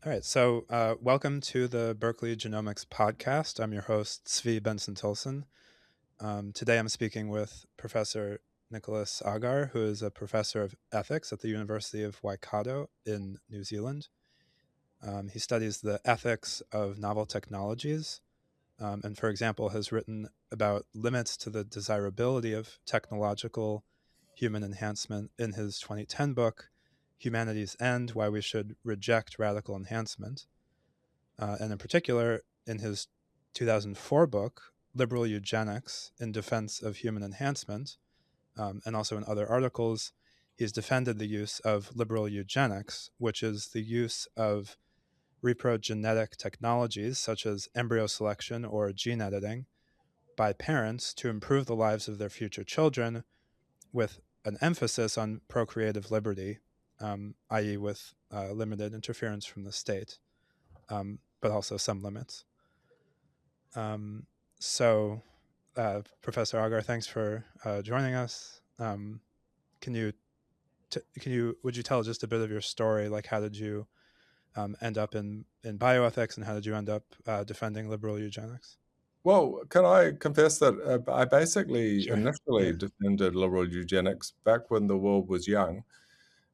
All right, so welcome to the Berkeley Genomics podcast. I'm your host, Tsvi Benson-Tilsen. Today I'm speaking with Professor Nicholas Agar, who is a professor of ethics at the University of Waikato in New Zealand. He studies the ethics of novel technologies and, for example, has written about limits to the desirability of technological human enhancement in his 2010 book, Humanity's End: Why We Should Reject Radical Enhancement. And in particular, in his 2004 book, Liberal Eugenics in Defense of Human Enhancement, and also in other articles, he's defended the use of liberal eugenics, which is the use of reprogenetic technologies such as embryo selection or gene editing by parents to improve the lives of their future children with an emphasis on procreative liberty, i.e. with limited interference from the state, but also some limits. So, Professor Agar, thanks for joining us. Can you would you tell just a bit of your story? Like, how did you end up in bioethics, and how did you end up defending liberal eugenics? Well, can I confess that I basically Sure. initially Yeah. defended liberal eugenics back when the world was young,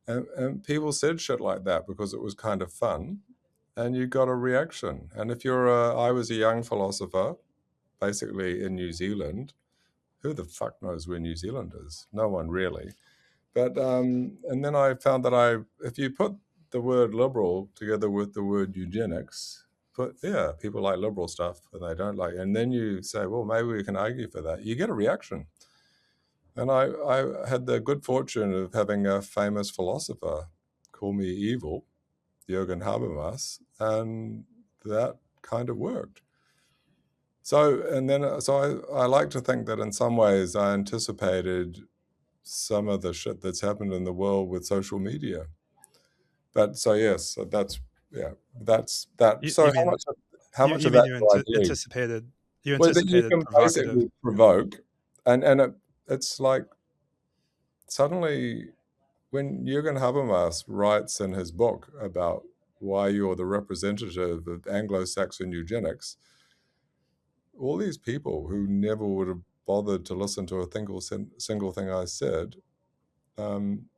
and people said shit like that because it was kind of fun, and you got a reaction. And if I was a young philosopher, basically in New Zealand. Who the fuck knows where New Zealand is? No one really. But and then I found that if you put the word liberal together with the word eugenics, people like liberal stuff and they don't like, and then you say, well, maybe we can argue for that. You get a reaction, and I had the good fortune of having a famous philosopher call me evil, Jürgen Habermas, and that kind of worked. So I like to think that in some ways I anticipated some of the shit that's happened in the world with social media. But so yes, so that's that. You, So you mean how much you of mean that you do I do? Well, that you anticipated can provocative? basically provoke, and it's like suddenly when Jürgen Habermas writes in his book about why you're the representative of Anglo-Saxon eugenics, all these people who never would have bothered to listen to a single thing I said um,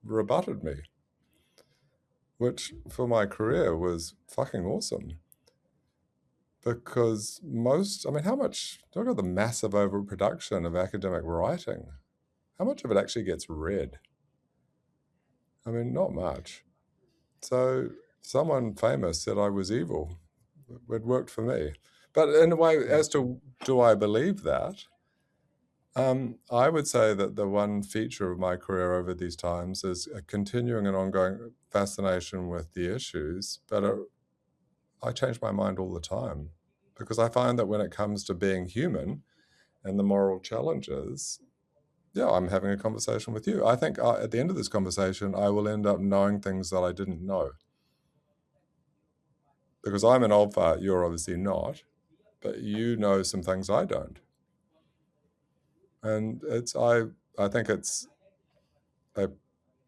rebutted me, which for my career was fucking awesome. Because how much, look at the massive overproduction of academic writing. How much of it actually gets read? I mean, not much. So someone famous said I was evil. It worked for me. But in a way, Mm. as to do I believe that? I would say that the one feature of my career over these times is a continuing and ongoing fascination with the issues, but I change my mind all the time because I find that when it comes to being human and the moral challenges, yeah, I'm having a conversation with you. I think at the end of this conversation, I will end up knowing things that I didn't know. Because I'm an old fart, you're obviously not, but you know some things I don't. And I think it's a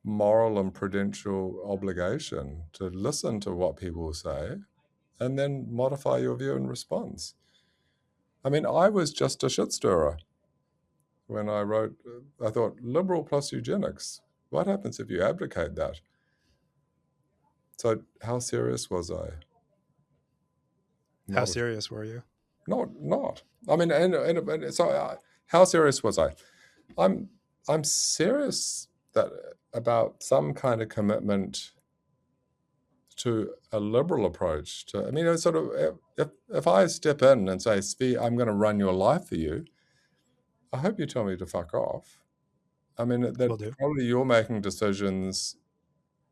moral and prudential obligation to listen to what people say and then modify your view in response. I mean, I was just a shit stirrer when I wrote, I thought, liberal plus eugenics. What happens if you abdicate that? So, how serious was I? How Not, serious were you? not. I mean, how serious was I? I'm, I'm serious that about some kind of commitment to a liberal approach to. I mean, it's sort of if I step in and say, Svi, I'm going to run your life for you. I hope you tell me to fuck off. I mean, Will that do. probably you're making decisions.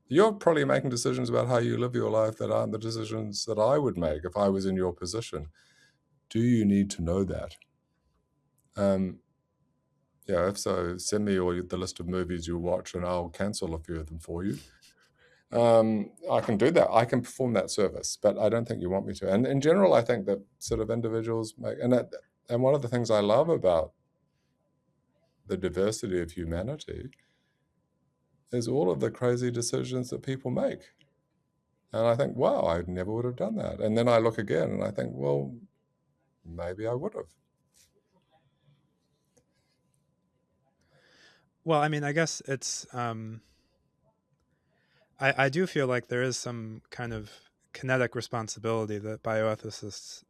You're probably making decisions about how you live your life that aren't the decisions that I would make if I was in your position. Do you need to know that? Um, yeah, if so, send me the list of movies you watch, and I'll cancel a few of them for you. I can do that. I can perform that service, but I don't think you want me to. And in general, I think that sort of individuals make, and one of the things I love about the diversity of humanity is all of the crazy decisions that people make. And I think, wow, I never would have done that. And then I look again and I think, well, maybe I would have. Well, I mean, I guess it's I do feel like there is some kind of kinetic responsibility that bioethicists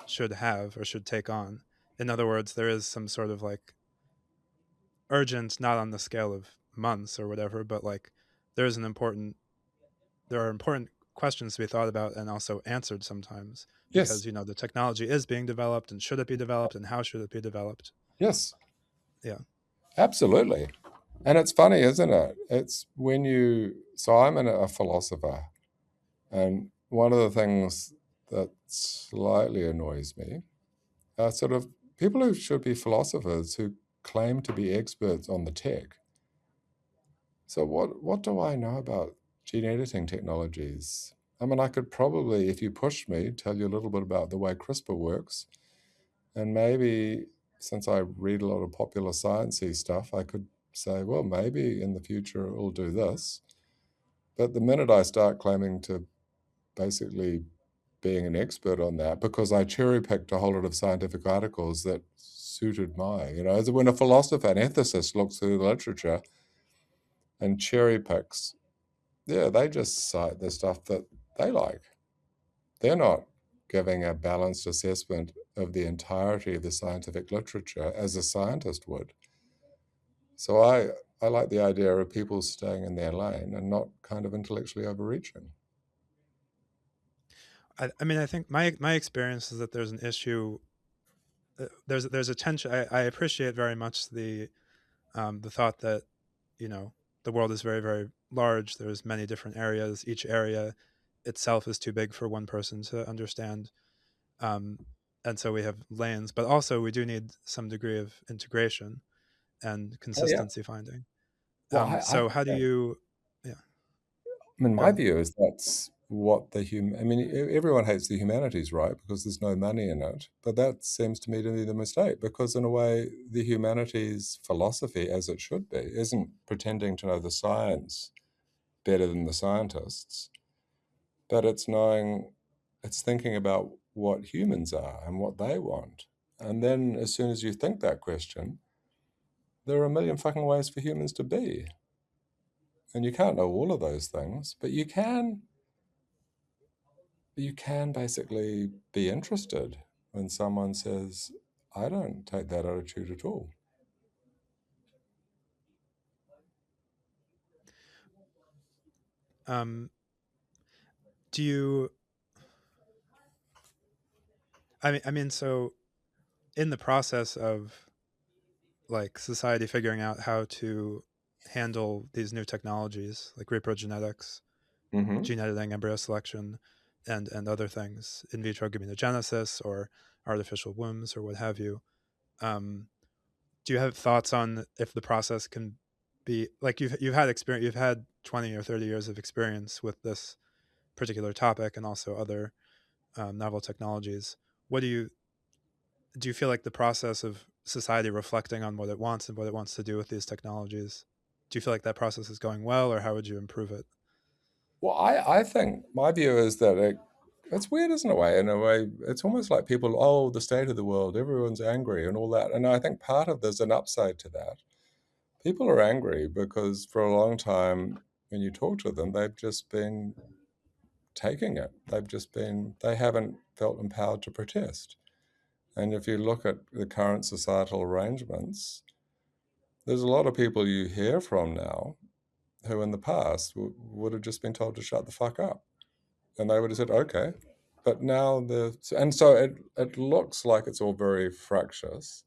should have or should take on. In other words, there is some sort of like urgent, not on the scale of months or whatever, but like there is an important there are important questions to be thought about and also answered sometimes because Yes, you know the technology is being developed and should it be developed and how should it be developed. yes, Yeah. absolutely. And it's funny, isn't it? It's when you, so I'm a philosopher, and one of the things that slightly annoys me are sort of people who should be philosophers who claim to be experts on the tech. So what do I know about gene editing technologies? I mean, I could probably, if you pushed me, tell you a little bit about the way CRISPR works, and maybe since I read a lot of popular sciencey stuff, I could say, well, maybe in the future it will do this. But the minute I start claiming to basically being an expert on that, because I cherry picked a whole lot of scientific articles that suited my, as when a philosopher, an ethicist looks through the literature and cherry picks, yeah, they just cite the stuff that they like. They're not giving a balanced assessment of the entirety of the scientific literature as a scientist would. So I like the idea of people staying in their lane and not kind of intellectually overreaching. I mean, I think my experience is that there's an issue. There's a tension. I appreciate very much the thought that you know the world is very very large. There's many different areas. Each area itself is too big for one person to understand, um, and so we have lanes. But also we do need some degree of integration and Oh yeah. consistency finding. Well, I So how do think, you? Yeah, I mean, go my ahead. view is that's what I mean, everyone hates the humanities, right? Because there's no money in it. But that seems to me to be the mistake, because in a way, the humanities philosophy, as it should be, isn't pretending to know the science better than the scientists, but it's thinking about what humans are and what they want. And then as soon as you think that question, there are a million fucking ways for humans to be. And you can't know all of those things, but you can basically be interested when someone says, I don't take that attitude at all. Um, do you? I mean, so in the process of like society figuring out how to handle these new technologies like reprogenetics, Hmm. gene editing, embryo selection, and other things, in vitro gametogenesis or artificial wombs or what have you. Um, do you have thoughts on if the process can be like you've had experience, you've had 20 or 30 years of experience with this particular topic and also other novel technologies? What do you feel like the process of society reflecting on what it wants and what it wants to do with these technologies? Do you feel like that process is going well, or how would you improve it? Well, I think my view is that it's weird, isn't it? In a way, it's almost like people, oh, the state of the world, everyone's angry and all that. And I think part of there's an upside to that. People are angry because for a long time, when you talk to them, they've just been taking it. They haven't felt empowered to protest. And if you look at the current societal arrangements, there's a lot of people you hear from now who in the past would have just been told to shut the fuck up. And they would have said, okay. But now and so it looks like it's all very fractious.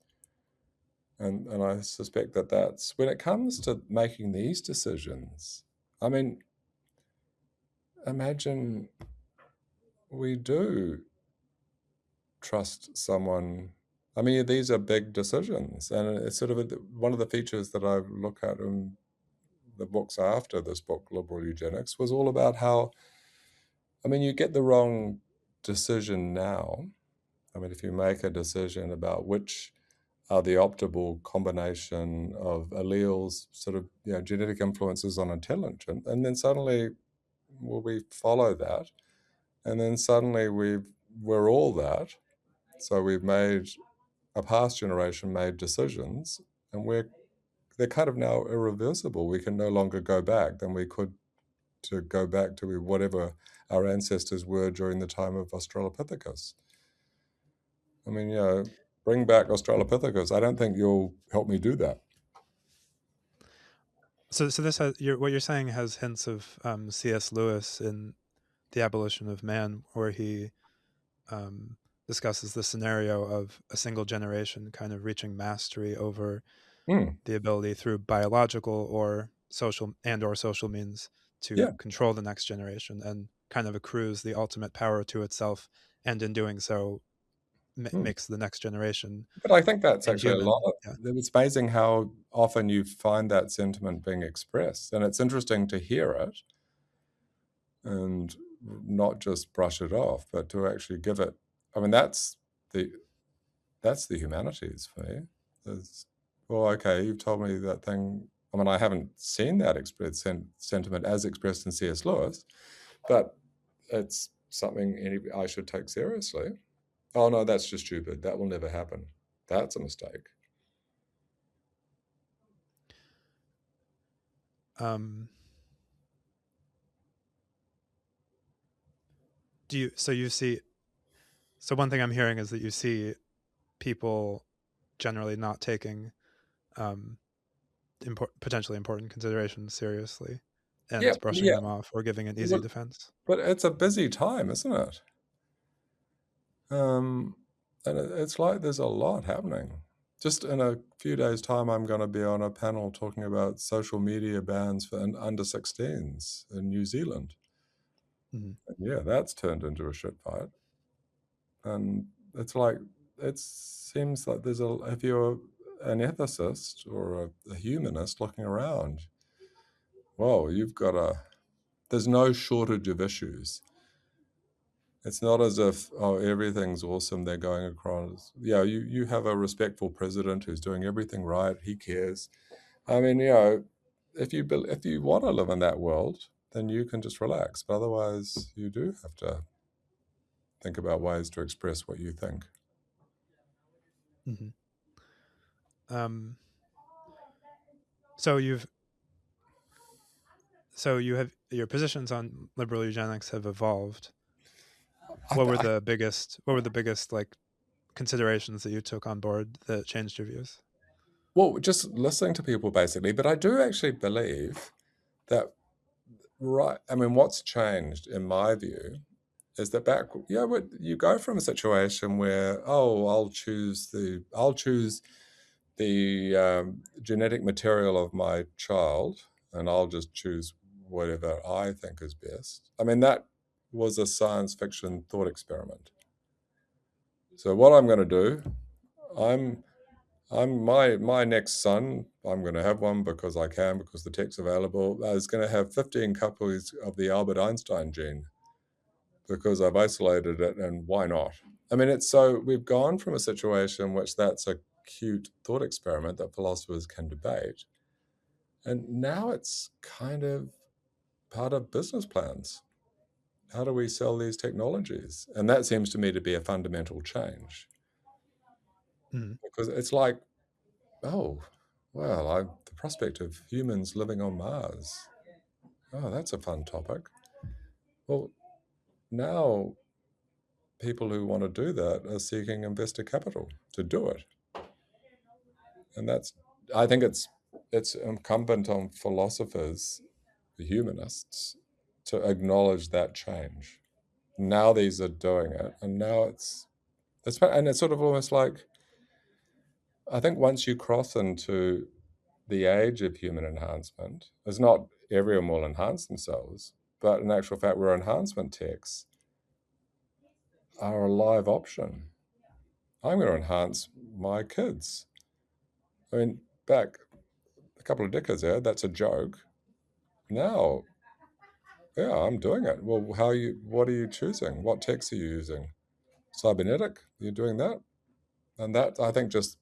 And I suspect that that's when it comes to making these decisions. I mean, imagine we do trust someone. I mean, these are big decisions, and it's sort of one of the features that I look at in the books after this book, Liberal Eugenics, was all about how, I mean, you get the wrong decision now. I mean, if you make a decision about which are the optimal combination of alleles, sort of, genetic influences on intelligence, and then suddenly well, we follow that, and then suddenly we're all that. So we've made a past generation made decisions, and they're kind of now irreversible. We can no longer go back than we could to go back to whatever our ancestors were during the time of Australopithecus. I mean, bring back Australopithecus. I don't think you'll help me do that. So this has what you're saying has hints of C.S. Lewis in The Abolition of Man, where he um, discusses the scenario of a single generation kind of reaching mastery over Mm, the ability through biological or social means to yeah. control the next generation, and kind of accrues the ultimate power to itself, and in doing so Mm. makes the next generation But I think that's actually a lot inhuman. of, Yeah. it's amazing how often you find that sentiment being expressed. And it's interesting to hear it and not just brush it off, but to actually give it. I mean, the the humanities for me. There's, well, okay, you've told me that thing. I mean, I haven't seen that sentiment as expressed in C.S. Lewis, but it's something I should take seriously. Oh no, that's just stupid. That will never happen. That's a mistake. Um, do you so you see so one thing I'm hearing is that you see people generally not taking um, potentially important considerations seriously Yeah, and brushing yeah. them off or giving an easy Well, defense. but it's a busy time, isn't it? Um, and it's like there's a lot happening. Just in a few days' time, I'm going to be on a panel talking about social media bans for under 16s in New Zealand. Mhm. And yeah, that's turned into a shit fight. And it's like, it seems like if you're an ethicist or a humanist looking around, well, there's no shortage of issues. It's not as if, oh, everything's awesome. They're going across. Yeah, you have a respectful president who's doing everything right. He cares. I mean, if you want to live in that world, then you can just relax. But otherwise, you do have to think about ways to express what you think. Mhm. Um, so you have your positions on liberal eugenics have evolved. I, th- I What were the biggest like considerations that you took on board that changed your views? well, just listening to people basically. But I do actually believe that, right. I mean, what's changed in my view is that you go from a situation where, oh, I'll choose the genetic material of my child, and I'll just choose whatever I think is best. I mean, that was a science fiction thought experiment. So what I'm going to do, I'm my next son. I'm going to have one because I can, because the tech's available. Is going to have 15 copies of the Albert Einstein gene because I've isolated it, and why not? I mean, it's so we've gone from a situation in which that's a cute thought experiment that philosophers can debate, and now it's kind of part of business plans. How do we sell these technologies? And that seems to me to be a fundamental change Mhm. because it's like, oh, well, the prospect of humans living on Mars. Oh, that's a fun topic. Well, now people who want to do that are seeking investor capital to do it. And I think it's incumbent on philosophers, the humanists, to acknowledge that change. Now these are doing it, and now it's sort of almost like, I think once you cross into the age of human enhancement, it's not everyone will enhance themselves, but in actual fact, where enhancement techs are a live option. I'm going to enhance my kids. I mean, back a couple of decades ago, that's a joke. Now, yeah, I'm doing it. Well, what are you choosing? What techs are you using? Cybernetic? You're doing that? And that, I think, just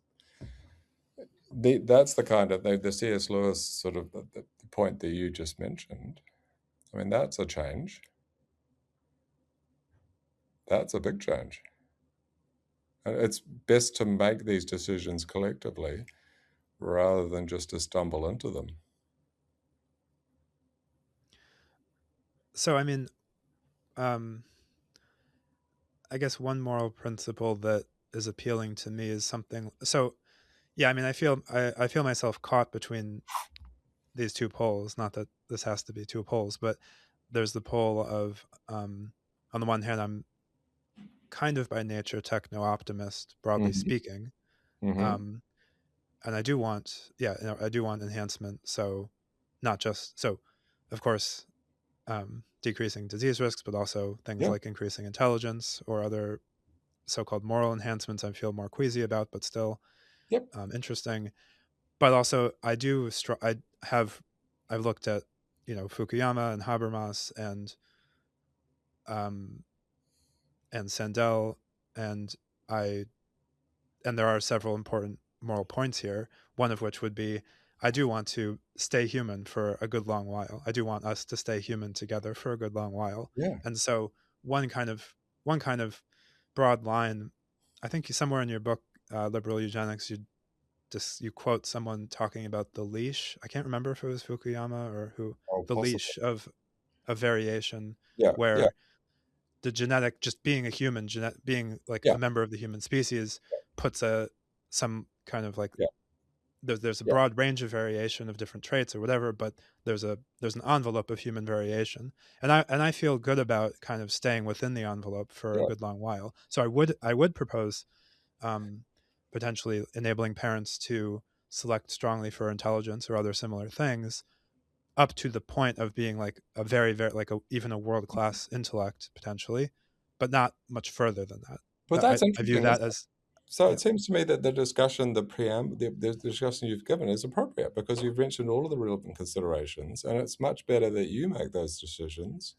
that's the kind of the C.S. Lewis sort of the point that you just mentioned I mean, that's a change. That's a big change. And it's best to make these decisions collectively rather than just to stumble into them. So, I mean, um, I guess one moral principle that is appealing to me is something. So, yeah, I mean, I feel myself caught between these two poles. Not that this has to be two poles, but there's the pole of, on the one hand, I'm kind of by nature techno optimist, broadly Mm-hmm. speaking, Mm-hmm. um, and I do want, I do want enhancement. So, not just so, of course, decreasing disease risks, but also things Yeah. like increasing intelligence or other so-called moral enhancements I feel more queasy about, but still Yep. interesting. But also, I have I've looked at Fukuyama and Habermas um, and Sandel, and I and there are several important moral points here. One of which would be I do want to stay human for a good long while. I do want us to stay human together for a good long while. Yeah. And so one kind of one kind of broad line, I think somewhere in your book, Liberal Eugenics, you quote someone talking about the leash. I can't remember if it was Fukuyama or who. Oh, The possibly. leash of a variation Yeah. Yeah. where the genetic, just being a human, being like Yeah. a member of the human species, puts a some kind of like Yeah. there's a Yeah. broad range of variation of different traits or whatever, but there's an envelope of human variation, and I feel good about kind of staying within the envelope for a Yeah. good long while. So I would propose, um, potentially enabling parents to select strongly for intelligence or other similar things up to the point of being like a very, very, like even a world class intellect potentially, but not much further than that. But I, that's I view interesting. that as, So yeah, it seems to me that the discussion, the discussion you've given is appropriate because you've mentioned all of the relevant considerations, and it's much better that you make those decisions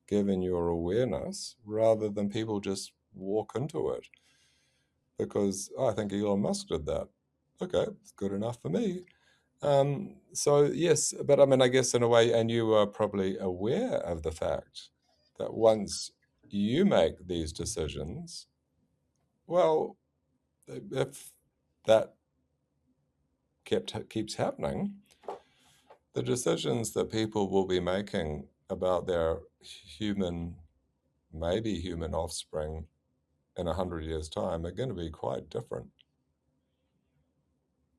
given your awareness rather than people just walk into it. Because I think Elon Musk did that. Okay, it's good enough for me. So yes, but I mean, I guess in a way, and you are probably aware of the fact that once you make these decisions, well, if that keeps happening, the decisions that people will be making about their human, maybe human offspring in 100 years' time are going to be quite different.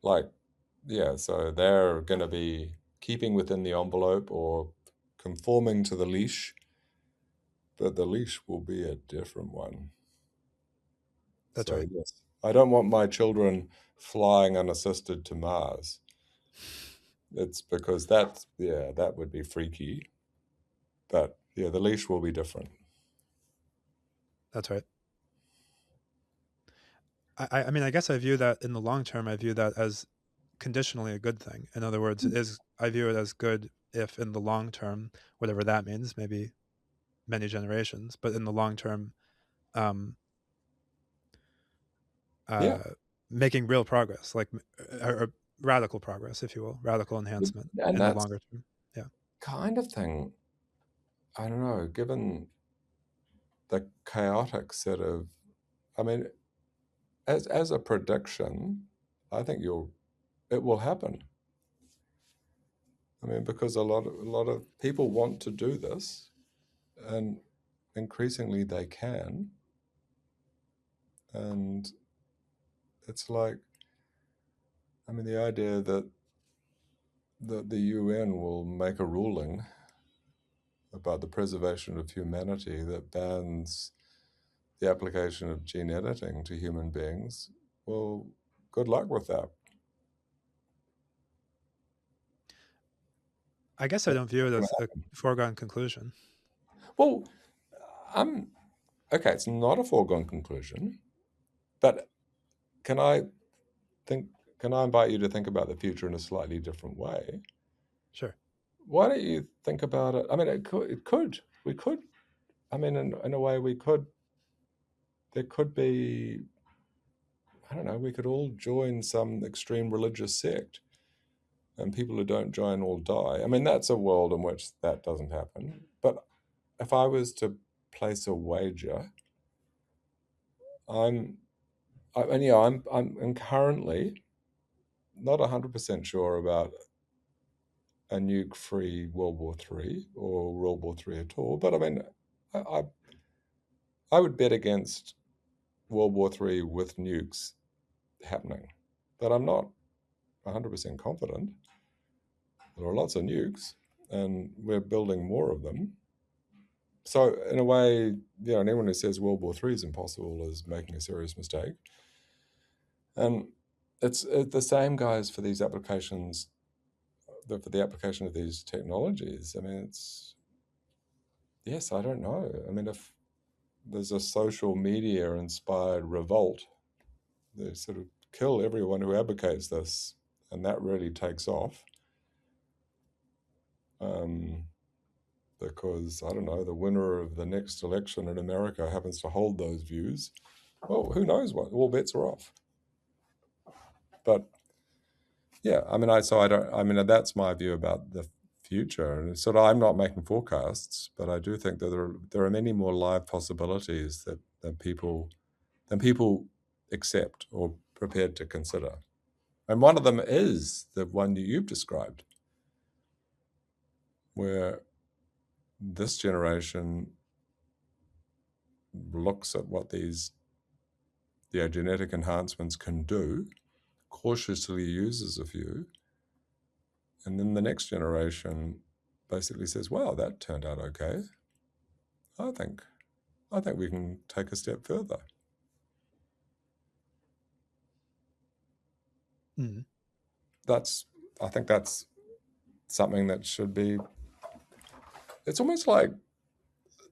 Like, yeah, so they're going to be keeping within the envelope or conforming to the leash, but the leash will be a different one. that's So, right. yes, I don't want my children flying unassisted to Mars. It's because yeah, that would be freaky. But yeah, the leash will be different. That's right. I mean, I guess I view that in the long term. I view that as conditionally a good thing. In other words, I view it as good if in the long term, whatever that means, maybe many generations, but in the long term, um, Yeah, uh, making real progress, like or radical progress, if you will, radical enhancement and in the that's longer term. Yeah, kind of thing. I don't know, given the chaotic set of, I mean, as a prediction, I think it will happen. I mean, because a lot of people want to do this, and increasingly they can, and it's like, I mean, the idea that the UN will make a ruling about the preservation of humanity that bans the application of gene editing to human beings, well, good luck with that. I guess I That's don't view it gonna as a happen. foregone conclusion. Well, I'm okay. It's not a foregone conclusion, but can I think? Can I invite you to think about the future in a slightly different way? Sure. Why don't you think about it? I mean, we could. I mean, in a way, we could. There could be. I don't know. We could all join some extreme religious sect and people who don't join all die. I mean, that's a world in which that doesn't happen. But if I was to place a wager, I'm currently not 100% sure about a nuke-free World War III or World War III at all. But I mean, I, I would bet against World War III with nukes happening. But I'm not 100% confident. There are lots of nukes, and we're building more of them. So in a way, anyone who says World War III is impossible is making a serious mistake. And it's the same goes for these applications, for the application of these technologies. I mean, I don't know. I mean, if there's a social media inspired revolt, they sort of kill everyone who advocates this, and that really takes off. Because, I don't know, the winner of the next election in America happens to hold those views. Well, who knows what? All bets are off. But yeah, I mean, that's my view about the future. And sort of, I'm not making forecasts, but I do think that there are many more live possibilities that people accept or prepared to consider. And one of them is the one that you've described, where this generation looks at what these genetic enhancements can do, cautiously uses a few, and then the next generation basically says, "Wow, that turned out okay. I think we can take a step further." Mm. I think that's something that should be. It's almost like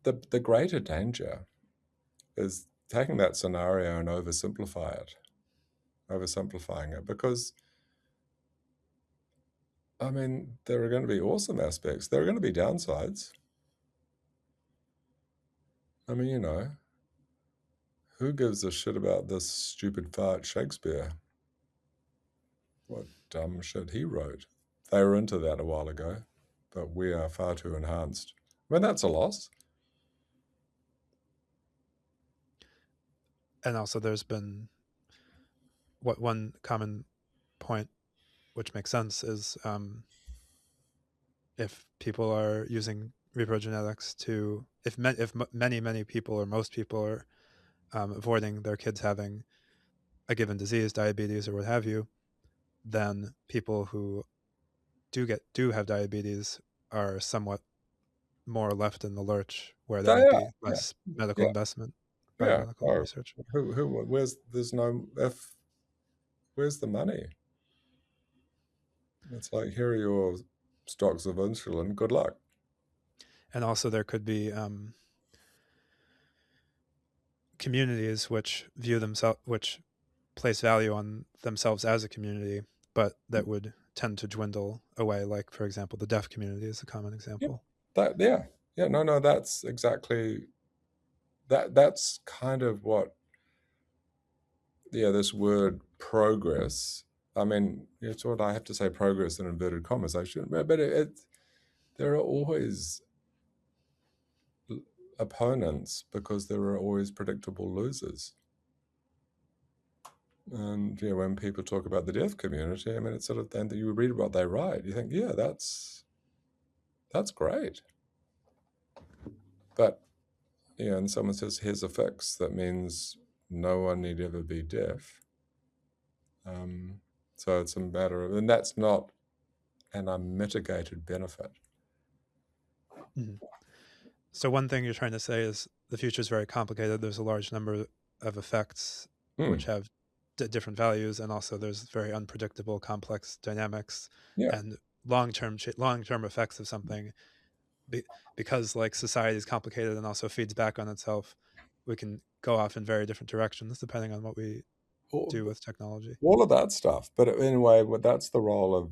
the greater danger is taking that scenario and oversimplifying it, because I mean, there are going to be awesome aspects. There are going to be downsides. I mean, who gives a shit about this stupid fart Shakespeare? What dumb shit he wrote. They were into that a while ago, but we are far too enhanced. I mean, that's a loss. And also, there's been one common point, which makes sense, is if people are using reprogenetics to, if many people or most people are avoiding their kids having a given disease, diabetes or what have you, then people who do have diabetes are somewhat more left in the lurch, where there They might are, be yeah, less medical yeah, investment, yeah. biomedical Oh, research. where's the money? It's like, here are your stocks of insulin. Good luck. And also, there could be communities which which place value on themselves as a community, but that would tend to dwindle away. Like, for example, the deaf community is a common Yeah, example. no, that's exactly that. That's kind of what, this word progress. I mean, it's what I have to say, progress in inverted commas. I shouldn't, but there are always opponents because there are always predictable losers. And when people talk about the deaf community, I mean, it's sort of, and you read what they write, you think, yeah, that's great. But and someone says, here's a fix that means no one need ever be deaf. So it's a matter of, and that's not an unmitigated benefit. Mhm. So one thing you're trying to say is the future is very complicated. There's a large number of effects which have different values, and also there's very unpredictable, complex dynamics Yeah. and long-term effects of something. Because like society is complicated and also feeds back on itself, we can go off in very different directions depending on what we all, do with technology. all of that stuff. But anyway, that's the role of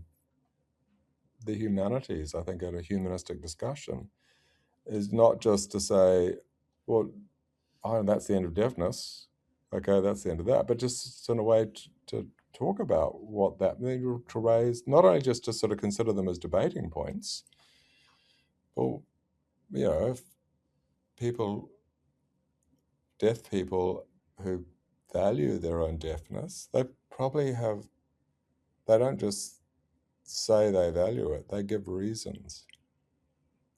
the humanities, I think, at a humanistic discussion, is not just to say, well, that's the end of deafness. Okay, that's the end of that. But just in a way to talk about what that means, to raise, not only just to sort of consider them as debating points, but, if people, deaf people who value their own deafness, they don't just say they value it, they give reasons.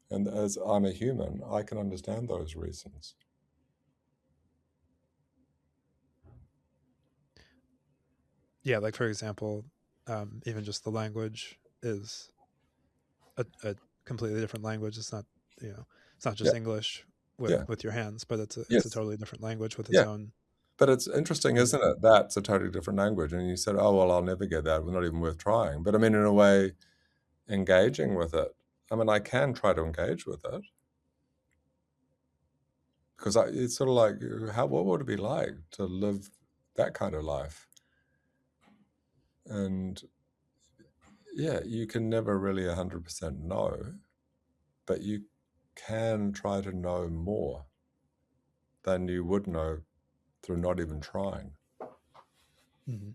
And as I'm a human, I can understand those reasons. Yeah, like for example, even just the language is a completely different language. It's not, it's not Yeah, just English yeah, with your hands, but it's a yes, totally different language with its yeah. own But it's interesting, meaning. isn't it? That's a totally different language. And you said, oh, well, I'll never get that. It's not even worth trying. But I mean, in a way, engaging with it, I mean, I can try to engage with it because it's sort of like, what would it be like to live that kind of life? And yeah, you can never really 100% know, but you can try to know more than you would know through not even trying. Hmm.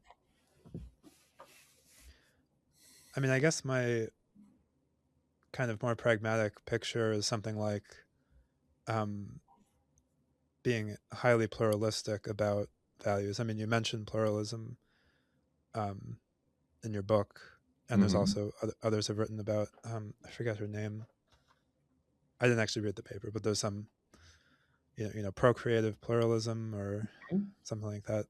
I mean, I guess my kind of more pragmatic picture is something like um, being highly pluralistic about values. I mean, you mentioned pluralism um, in your book, and there's Hmm. also others have written about. I forget her name. I didn't actually read the paper, but there's some, procreative pluralism or something like that,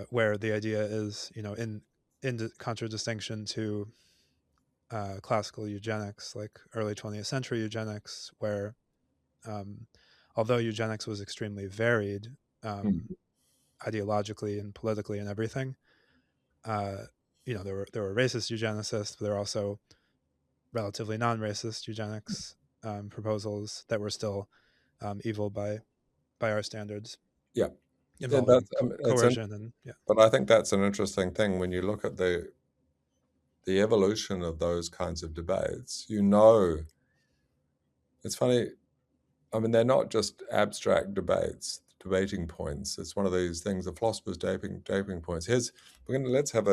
where the idea is, in contradistinction to classical eugenics, like early 20th century eugenics, where um, although eugenics was extremely varied um, ideologically and politically and everything, uh, there were racist eugenicists, but there were also relatively non-racist eugenics proposals that were still evil by our standards, Yeah, yeah, involving it's in, coercion and yeah. but I think that's an interesting thing when you look at the evolution of those kinds of debates. It's funny. I mean, they're not just abstract debates, debating points. It's one of these things, the philosopher's debating points. Let's have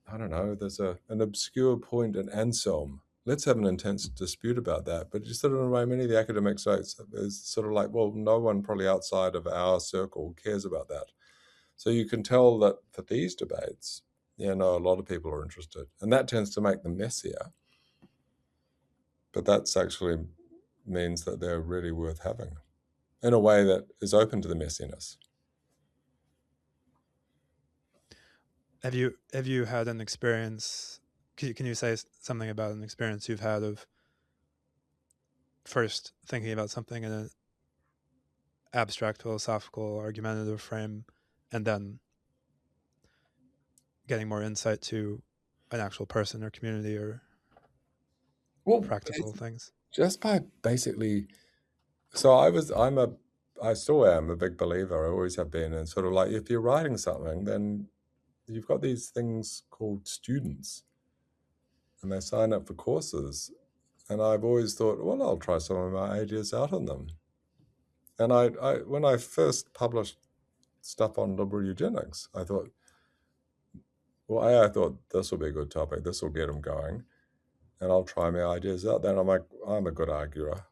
I don't know, there's an obscure point in Anselm. Let's have an intense dispute about that. But just sort of in a way, many of the academic sites is sort of like, well, no one probably outside of our circle cares about that. So you can tell that for these debates, a lot of people are interested. And that tends to make them messier. But that's actually means that they're really worth having in a way that is open to the messiness. Have you had an experience? Can you say something about an experience you've had of first thinking about something in an abstract philosophical argumentative frame, and then getting more insight to an actual person or community or Well, practical things? just by basically, so I still am a big believer, I always have been, and sort of like if you're writing something, then you've got these things called students, and they sign up for courses. And I've always thought, well, I'll try some of my ideas out on them. And when I first published stuff on liberal eugenics, I thought, well, I thought this will be a good topic. This will get them going, and I'll try my ideas out. Then I'm like, I'm a good arguer,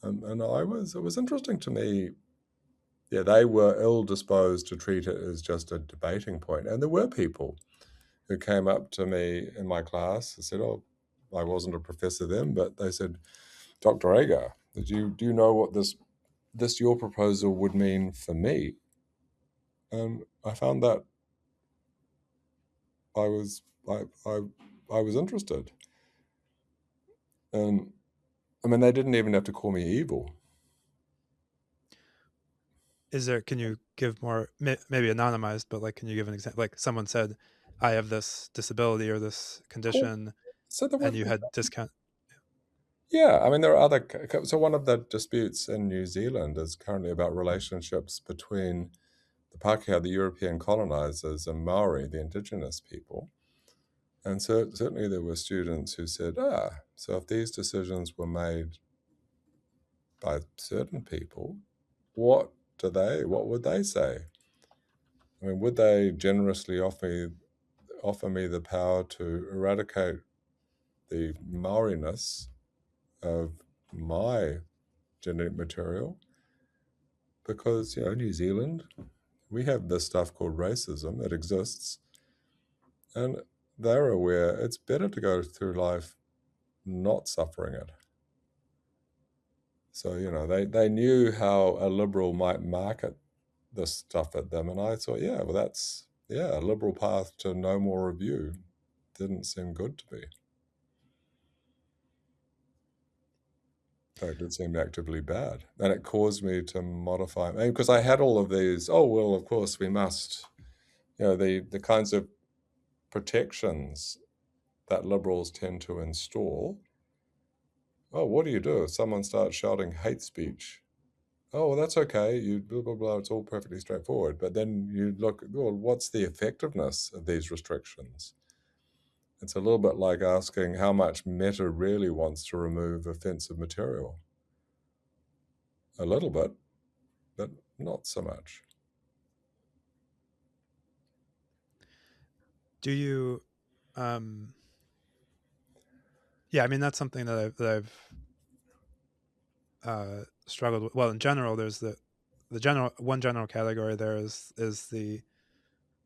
and it was interesting to me. Yeah, they were ill disposed to treat it as just a debating point, and there were people who came up to me in my class and said, "Oh, I wasn't a professor then, but they said, Dr. Agar, do you know what this your proposal would mean for me?" And I found that I was I was interested, and I mean they didn't even have to call me evil. Can you give more, maybe anonymized, but like, can you give an example? Like someone said, I have this disability or this Well, condition, so there were, and you had discount. yeah, I mean there are other. So one of the disputes in New Zealand is currently about relationships between the Pākehā, the European colonizers, and Maori, the indigenous people. And so certainly there were students who said, so if these decisions were made by certain people, what would they say? I mean, would they generously offer me the power to eradicate the Maoriness of my genetic material? Because, New Zealand, we have this stuff called racism. It exists. And they're aware it's better to go through life not suffering it. So, they knew how a liberal might market this stuff at them. And I thought, yeah, well, that's, a liberal path to no more review didn't seem good to me. In fact, it seemed actively bad. And it caused me to modify, because I had all of these, oh, well, of course we must, the kinds of protections that liberals tend to install. Oh, what do you do if someone starts shouting hate speech? Oh, well, that's okay. You blah, blah, blah. It's all perfectly straightforward. But then you look, well, what's the effectiveness of these restrictions? It's a little bit like asking how much Meta really wants to remove offensive material. A little bit, but not so much. Do you um yeah, I mean that's something that I've struggled with. Well, in general, there's the general category there is the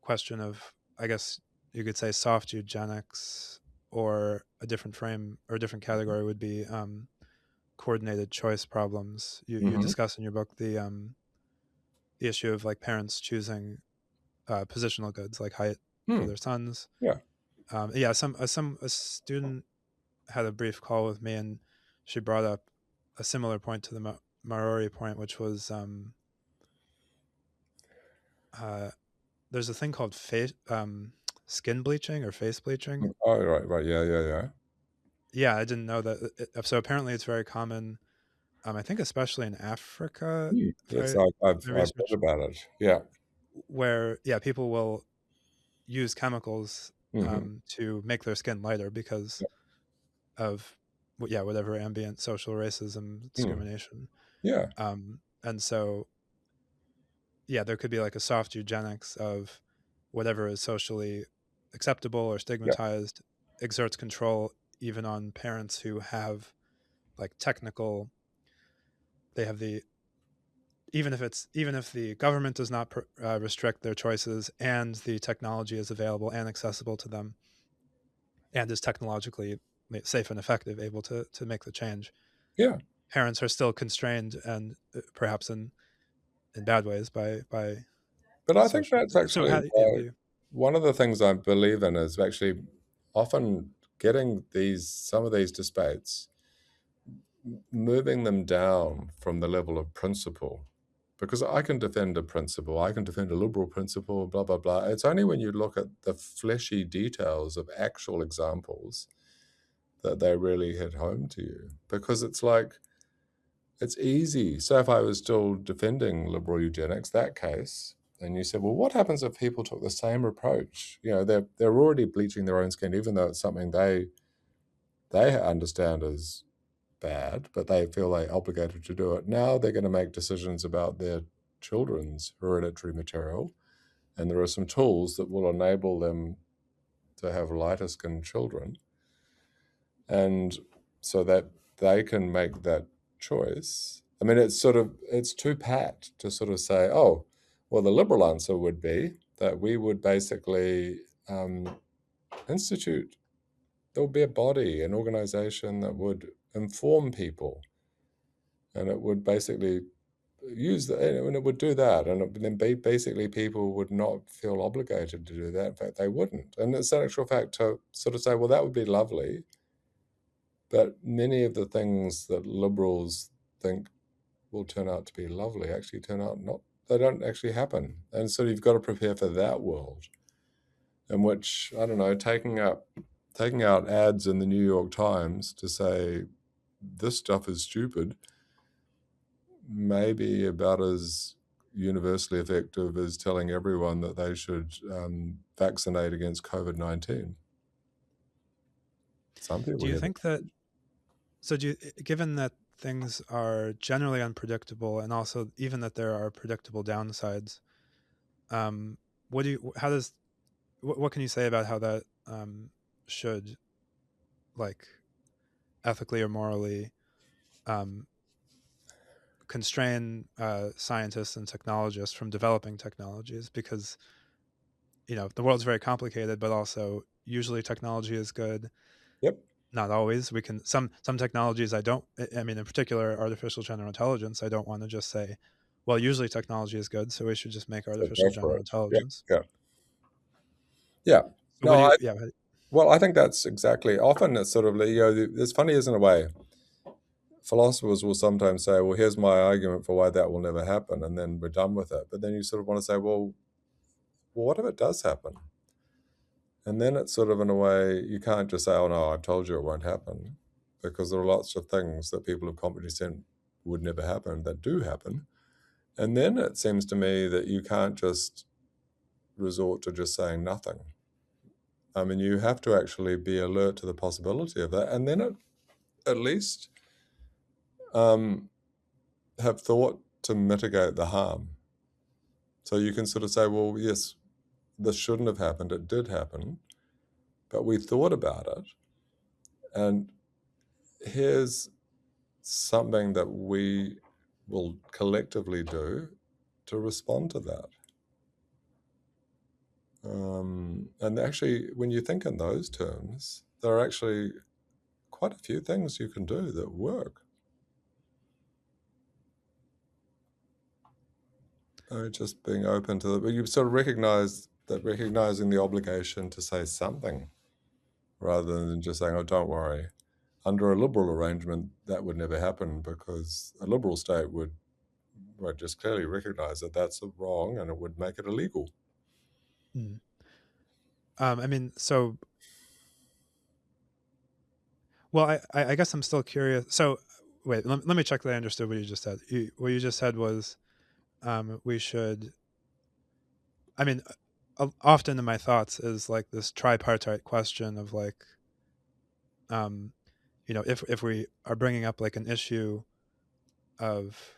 question of, I guess you could say, soft eugenics, or a different frame or a different category would be coordinated choice problems. You Mm-hmm. discuss in your book the issue of like parents choosing positional goods like height for Hmm. their sons. Yeah. Yeah, a student had a brief call with me, and she brought up a similar point to the Maori point, which was uh, there's a thing called skin bleaching or face bleaching. Oh, right, right. Yeah, yeah, yeah. Yeah, I didn't know that. So apparently, it's very common. I think especially in Africa, Hmm. if Yes, I I've my read research, about it. Yeah. where yeah, people will use chemicals Mm-hmm. to make their skin lighter because Yeah. of yeah, whatever ambient social racism, Hmm. discrimination. Yeah. And so yeah, there could be like a soft eugenics of whatever is socially acceptable or Yeah. stigmatized exerts control even on parents who have like technical, they have the, even if the government does not restrict their choices and the technology is available and accessible to them and is technologically safe and effective, able to make the change, Yeah. parents are still constrained, and perhaps in bad ways by But I think social. that's So actually how, yeah, what do you? one of the things I believe in is actually often getting some of these debates, moving them down from the level of principle. Because I can defend a principle, I can defend a liberal principle, blah, blah, blah. It's only when you look at the fleshy details of actual examples that they really hit home to you. Because it's like, it's easy. So if I was still defending liberal eugenics, that case, and you said, well, what happens if people took the same approach? They're already bleaching their own skin, even though it's something they understand as bad, but they feel they're obligated to do it. Now they're going to make decisions about their children's hereditary material, and there are some tools that will enable them to have lighter skinned children, and so that they can make that choice. I mean, it's too pat to sort of say, oh, well, the liberal answer would be that we would basically institute, there would be a body, an organization that would inform people, and it would basically use that, and it would do that, and then basically people would not feel obligated to do that. In fact, they wouldn't. And it's an actual fact to sort of say, well, that would be lovely, but many of the things that liberals think will turn out to be lovely actually turn out not. They don't actually happen, and so you've got to prepare for that world, in which, I don't know, taking out ads in the New York Times to say this stuff is stupid may be about as universally effective as telling everyone that they should vaccinate against COVID-19. Some Do people you hear that. think that, so do you, given that things are generally unpredictable, and also even that there are predictable downsides, um, what do you how does what can you say about how that should, like, ethically or morally, um, constrain scientists and technologists from developing technologies? Because the world's very complicated, but also usually technology is good. Yep. Not always. We can some technologies I don't. I mean, in particular, artificial general intelligence. I don't want to just say, well, usually technology is good, so we should just make So go artificial for general it. Yep. intelligence. Yeah. Yeah. So what No, do you? I Yeah. well, I think that's exactly. Often it's sort of it's funny, isn't it, in a way. Philosophers will sometimes say, "Well, here's my argument for why that will never happen," and then we're done with it. But then you sort of want to say, "Well, what if it does happen?" And then it's sort of in a way you can't just say, "Oh no, I've told you it won't happen," because there are lots of things that people of common sense would never happen that do happen. And then it seems to me that you can't just resort to just saying nothing. I mean, you have to actually be alert to the possibility of that, and then at least um, have thought to mitigate the harm. So you can sort of say, well, yes, this shouldn't have happened. It did happen, but we thought about it, and here's something that we will collectively do to respond to that. And actually, when you think in those terms, there are actually quite a few things you can do that work. Just being open to it, but you sort of recognize that recognizing the obligation to say something rather than just saying, "Oh, don't worry." Under a liberal arrangement, that would never happen because a liberal state would just clearly recognize that that's wrong and it would make it illegal. Mm. I mean, so well, I guess I'm still curious. So wait, let me check that I understood what you just said. What you just said was we should. I mean, often in my thoughts is like this tripartite question of like, um, if we are bringing up like an issue of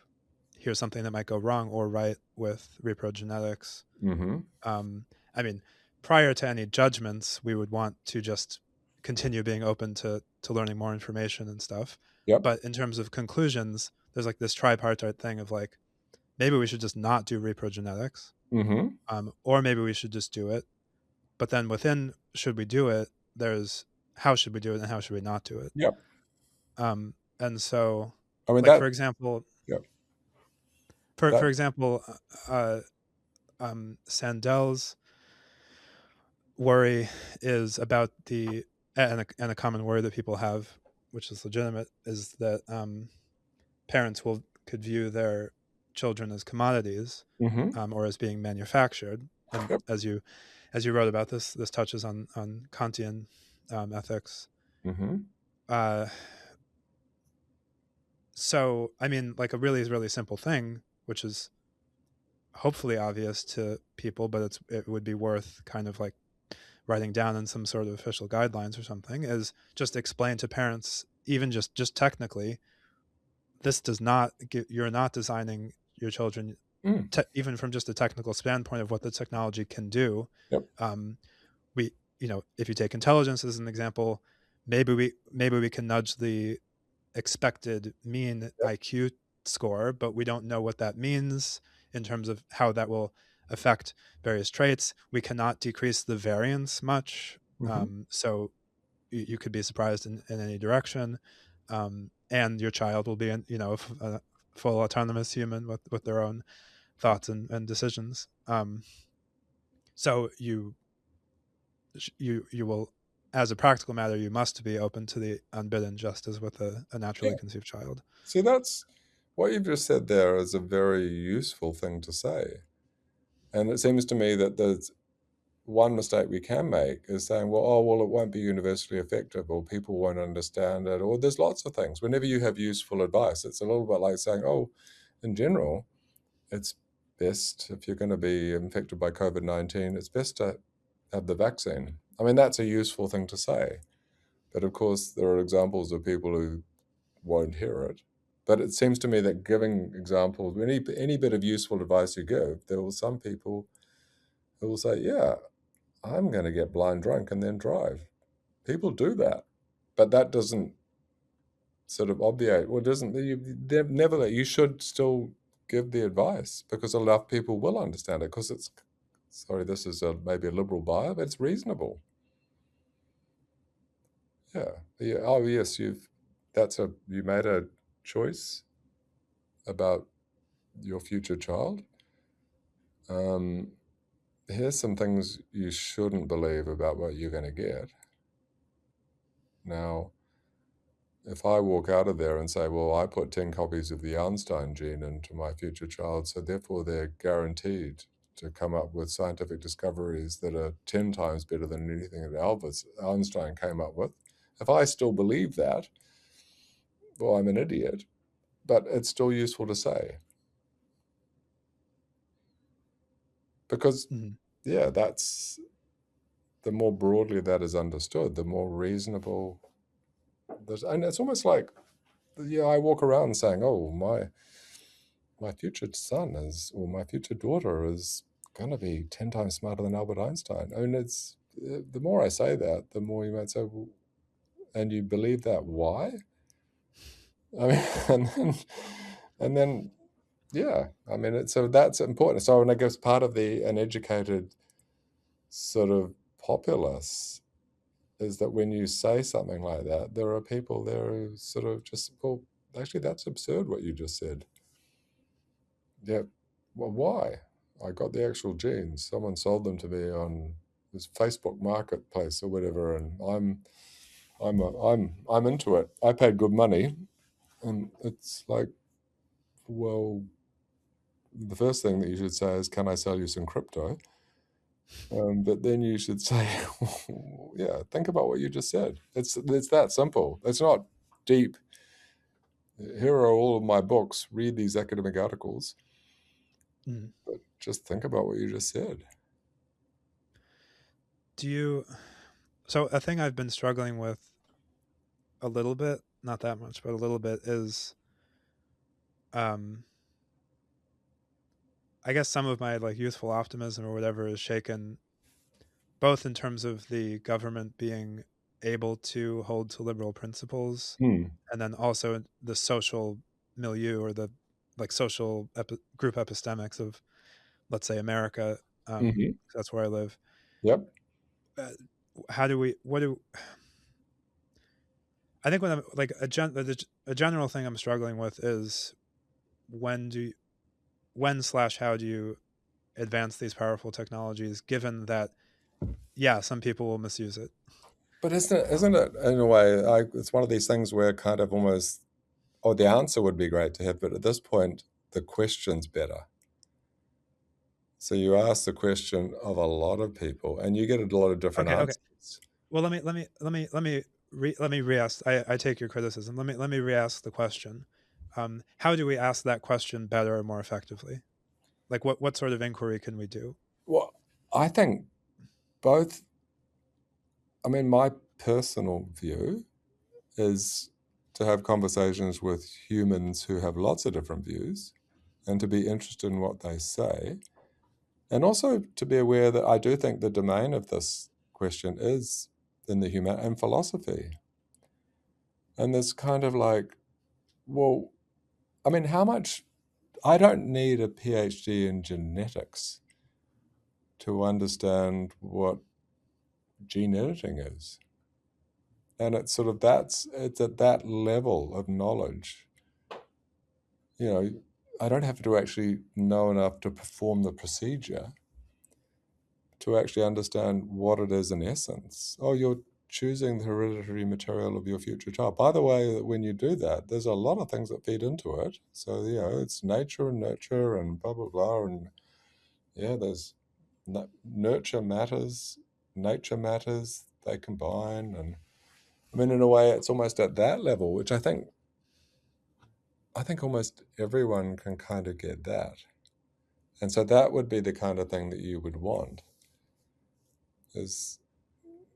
here's something that might go wrong or right with reprogenetics. Mm-hmm. Um, I mean, prior to any judgments, we would want to just continue being open to learning more information and stuff. Yep. But in terms of conclusions, there's like this tripartite thing of like maybe we should just not do reprogenetics, Mm-hmm. or maybe we should just do it. But then within should we do it, there's how should we do it and how should we not do it. Yep. And so, I mean like that. for example, Yep. for That. example, Sandel's worry is about and a common worry that people have, which is legitimate, is that parents could view their children as commodities, Mm-hmm. or as being manufactured. And Yep. as you wrote about this touches on Kantian ethics. Mm-hmm. Uh, so I mean, like a really simple thing, which is hopefully obvious to people, but it would be worth kind of like writing down in some sort of official guidelines or something, is just explain to parents, even just technically, this does not you're not designing your children Mm. even from just a technical standpoint of what the technology can do. Yep. um, we if you take intelligence as an example, maybe we can nudge the expected mean Yep. IQ score, but we don't know what that means in terms of how that will affect various traits. We cannot decrease the variance much. Mm-hmm. So you could be surprised in any direction. And your child will be a full autonomous human with their own thoughts and decisions. So you will, as a practical matter, you must be open to the unbidden, just as with a naturally Yeah. conceived child. See, that's what you've just said there is a very useful thing to say. And it seems to me that there's one mistake we can make is saying, well, oh, well, it won't be universally effective, or people won't understand it, or there's lots of things. Whenever you have useful advice, it's a little bit like saying, oh, in general, it's best if you're going to be infected by COVID-19, it's best to have the vaccine. I mean, that's a useful thing to say. But of course, there are examples of people who won't hear it. But it seems to me that giving examples, any bit of useful advice you give, there will some people who will say, yeah, I'm going to get blind drunk and then drive. People do that. But that doesn't sort of obviate, or doesn't, never, you should still give the advice because enough people will understand it because it's, sorry, this is maybe a liberal buyer, but it's reasonable. Yeah. Oh, yes, you made a choice about your future child. Here's some things you shouldn't believe about what you're going to get. Now, if I walk out of there and say, well, I put 10 copies of the Einstein gene into my future child, so therefore they're guaranteed to come up with scientific discoveries that are 10 times better than anything that Einstein came up with. If I still believe that, well, I'm an idiot, but it's still useful to say. Because, Mhm. yeah, that's the more broadly that is understood, the more reasonable. And it's almost like, I walk around saying, oh, my future son is, or my future daughter is going to be 10 times smarter than Albert Einstein. I mean, it's the more I say that, the more you might say, well, and you believe that, why? I mean, and then, yeah, I mean, so that's important. So, and I guess part of an educated sort of populace is that when you say something like that, there are people there who sort of just, well, actually, that's absurd what you just said. Yeah. Well, why? I got the actual genes. Someone sold them to me on this Facebook marketplace or whatever, and I'm into it. I paid good money, and it's like, well, the first thing that you should say is, "Can I sell you some crypto?" But then you should say, "Yeah, think about what you just said." It's that simple. It's not deep. Here are all of my books. Read these academic articles, Mhm. but just think about what you just said. Do you? So a thing I've been struggling with a little bit, not that much, but a little bit, is um, I guess some of my like youthful optimism or whatever is shaken, both in terms of the government being able to hold to liberal principles, Hmm. and then also the social milieu or the like social group epistemics of, let's say, America. Hmm. 'Cause that's where I live. Yep. Uh, how do we? What do? I think when I'm like a general thing I'm struggling with is when do you, when slash how do you advance these powerful technologies, given that yeah, some people will misuse it. But isn't it in a way? It's one of these things where kind of almost, oh, the answer would be great to have, but at this point, the question's better. So you ask the question of a lot of people, and you get a lot of different Okay, okay. answers. Well, let me re-ask. I take your criticism. Let me re-ask the question. How do we ask that question better or more effectively? Like, what sort of inquiry can we do? Well, I think both. I mean, my personal view is to have conversations with humans who have lots of different views, and to be interested in what they say. And also to be aware that I do think the domain of this question is in the human and philosophy. And there's kind of like, well, I mean, how much? I don't need a PhD in genetics to understand what gene editing is. And it's at that level of knowledge. You know, I don't have to actually know enough to perform the procedure to actually understand what it is in essence. Oh, you're choosing the hereditary material of your future child. By the way, when you do that, there's a lot of things that feed into it. So, it's nature and nurture and blah, blah, blah. And yeah, there's nurture matters, nature matters, they combine. And I mean, in a way, it's almost at that level, which I think almost everyone can kind of get that. And so that would be the kind of thing that you would want is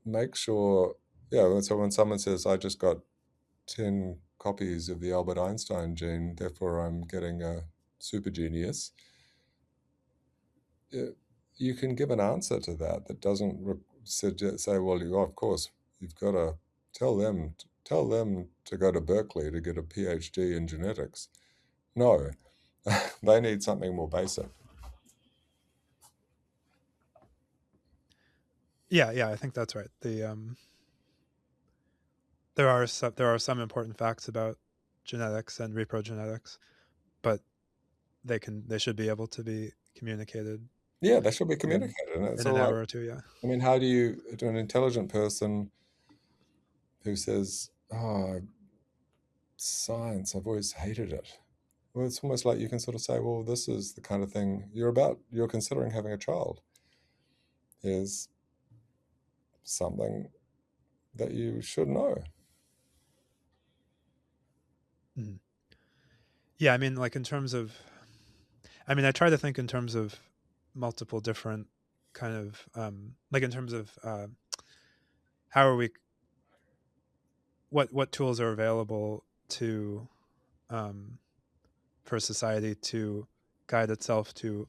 make sure, yeah. So when someone says, I just got 10 copies of the Albert Einstein gene, therefore I'm getting a super genius, you can give an answer to that doesn't say, well, of course, you've got to tell them to go to Berkeley to get a PhD in genetics. No, they need something more basic. Yeah, I think that's right. There are some important facts about genetics and reprogenetics, but they should be able to be communicated Yeah, they should be in communicated. And it's an all like, hour or two. Yeah. I mean, how do you, to an intelligent person who says, oh, science, I've always hated it. Well, it's almost like you can sort of say, well, this is the kind of thing you're considering having a child. Is something that you should know. Mhm. Yeah, I mean, like in terms of, I mean, I try to think in terms of multiple different kind of, like in terms of how are we, what tools are available to, um, for society to guide itself to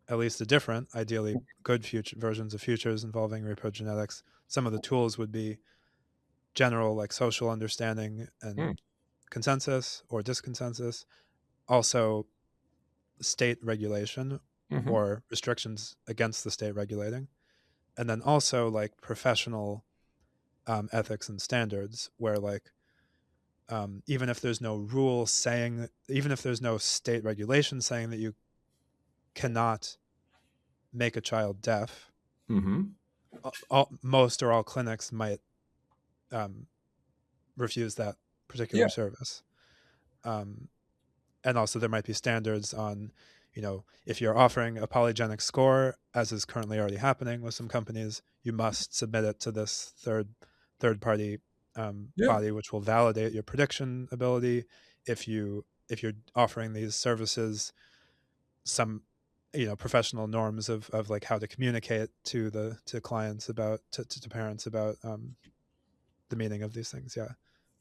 at least the different, ideally good future versions of futures involving reprogenetics. Some of the tools would be general, like social understanding Hmm. and consensus or disconsensus. Also, state regulation Mm-hmm. or restrictions against the state regulating, and then also like professional ethics and standards, where like even if there's no rule saying, even if there's no state regulation saying that you cannot make a child deaf, Mm-hmm. most or all clinics might um, refuse that Yeah. particular service. Um, and also there might be standards on, if you're offering a polygenic score, as is currently already happening with some companies, you must submit it to this third party Yeah. body, which will validate your prediction ability. If you're offering these services, some professional norms of like how to communicate to clients about to parents about the meaning of these things. Yeah.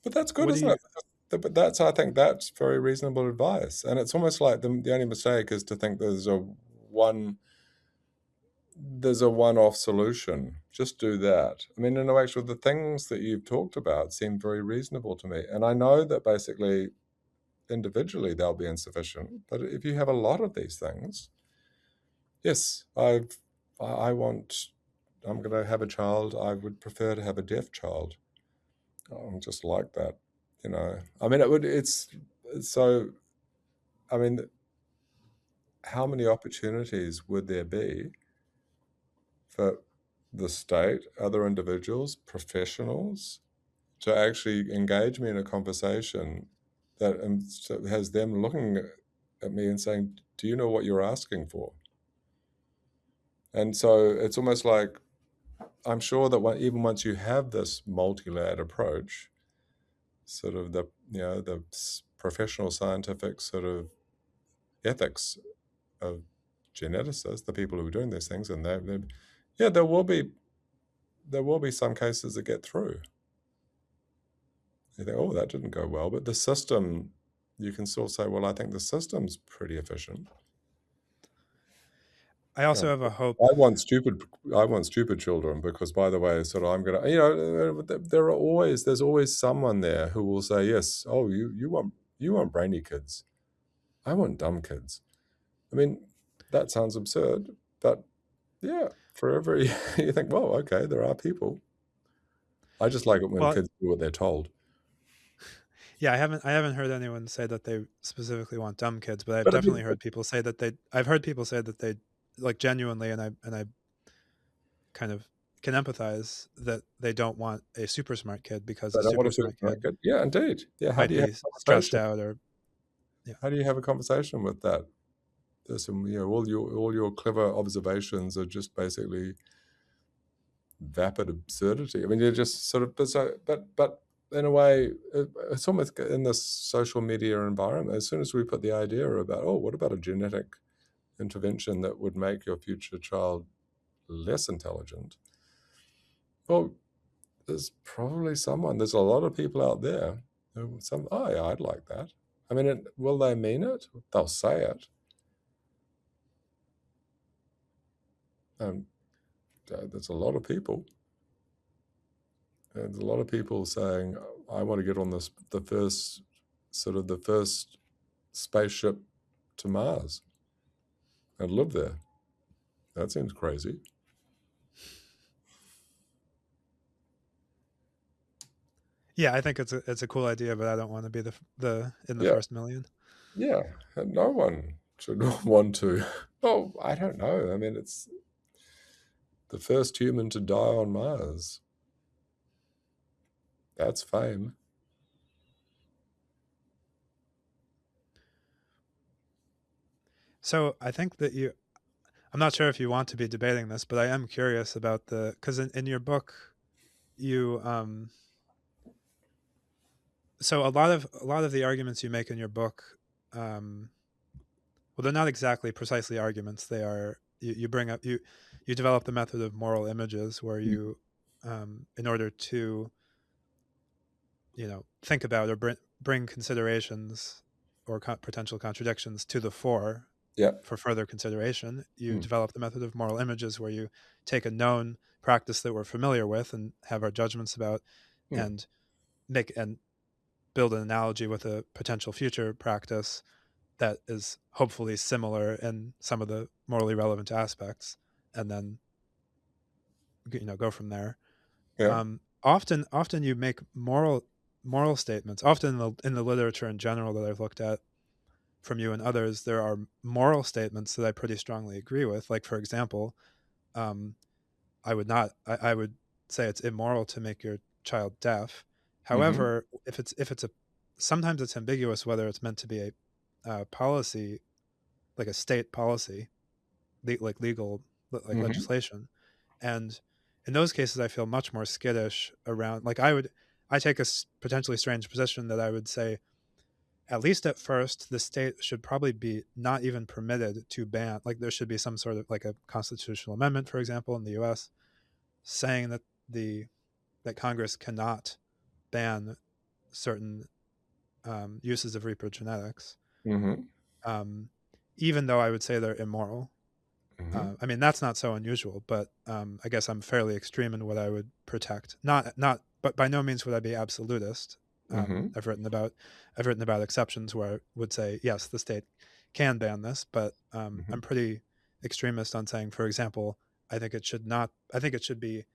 But that's good, What do isn't you it? But I think that's very reasonable advice. And it's almost like the only mistake is to think one there's a one-off solution. Just do that. I mean, in actual, the things that you've talked about seem very reasonable to me. And I know that basically individually they'll be insufficient. But if you have a lot of these things, yes, I want, I'm going to have a child. I would prefer to have a deaf child. I'm just like that, you know. I mean, it's so. I mean, how many opportunities would there be for the state, other individuals, professionals, to actually engage me in a conversation that so has them looking at me and saying, "Do you know what you're asking for?" And so it's almost like I'm sure that even once you have this multi-layered approach, sort of the professional scientific sort of ethics of geneticists, the people who are doing these things, and yeah, there will be some cases that get through. You think, oh, that didn't go well, but the system, you can still say, well, I think the system's pretty efficient. I Yeah. also have a hope. I want stupid children because, by the way, sort of, I'm gonna, there's always someone there who will say, yes, oh, you want brainy kids. I want dumb kids. I mean, that sounds absurd, but yeah, for every you think, well, okay, there are people. I just like it when Well, kids do what they're told. yeah, I haven't heard anyone say that they specifically want dumb kids, but I've But definitely heard people say that I've heard people say that they like genuinely, and I kind of can empathize that they don't want a super smart kid because I a don't want super to feel smart like kid it. Yeah, indeed. Yeah, how might do you have be a stressed conversation? out or yeah. How do you have a conversation with that? There's some, all your clever observations are just basically vapid absurdity. I mean, you're just sort of, but in a way, it's almost in this social media environment. As soon as we put the idea about, oh, what about a genetic intervention that would make your future child less intelligent? Well, there's a lot of people out there oh, yeah, I'd like that. I mean, will they mean it? They'll say it. And there's a lot of people. And there's a lot of people saying, I want to get on the first spaceship to Mars and live there. That seems crazy. Yeah, I think it's a cool idea, but I don't want to be the in the Yeah, first million. yeah. And no one should want to. Oh, I don't know. I mean, it's the first human to die on Mars. That's fame. So I think that I'm not sure if you want to be debating this, but I am curious about because in your book you so a lot of the arguments you make in your book, um, well, they're not exactly precisely arguments. They are you bring up you develop the method of moral images where you, in order to think about or bring considerations or potential contradictions to the fore Yeah. for further consideration, you Mm. develop the method of moral images where you take a known practice that we're familiar with and have our judgments about, Mm. and make and build an analogy with a potential future practice that is hopefully similar in some of the morally relevant aspects, and then go from there. Yeah. Often you make moral statements. Often in the literature in general that I've looked at from you and others, there are moral statements that I pretty strongly agree with. Like, for example, um, I would not. I would say it's immoral to make your child deaf. Mm-hmm. However, if it's a sometimes it's ambiguous whether it's meant to be a policy, like a state policy, like legal, like Mm-hmm. legislation. And in those cases, I feel much more skittish around. Like, I take a potentially strange position that I would say, at least at first, the state should probably be not even permitted to ban. Like, there should be some sort of like a constitutional amendment, for example, in the U.S., saying the that Congress cannot ban certain uses of reprogenetics, Mm-hmm. um, even though I would say they're immoral. Mm-hmm. I mean, that's not so unusual, but I guess I'm fairly extreme in what I would protect. But by no means would I be absolutist. Mm-hmm. I've written about exceptions where I would say yes, the state can ban this, but Mm-hmm. I'm pretty extremist on saying, for example, I think it should not. I think it should be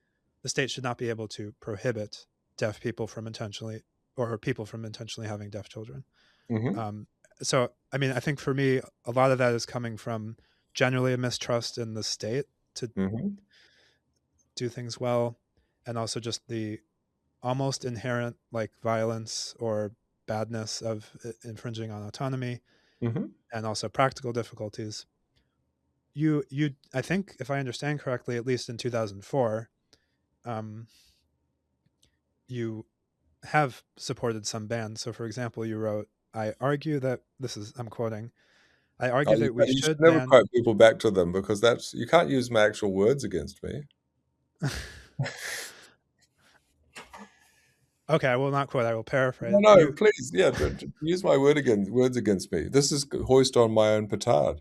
the state should not be able to prohibit deaf people from intentionally or people from intentionally having deaf children. Mm-hmm. Um, so, I mean, I think for me, a lot of that is coming from generally a mistrust in the state to Mm-hmm. do things well, and also just the almost inherent like violence or badness of infringing on autonomy, Mm-hmm. and also practical difficulties. I think, if I understand correctly, at least in 2004, um, you have supported some bans. So, for example, you wrote, "I argue that this is I'm quoting. I Oh, argue that we you should should never ban." quote people back to them because you can't use my actual words against me. Okay, I will not quote. I will paraphrase. No, no, please, yeah, use my words against me. This is hoist on my own petard.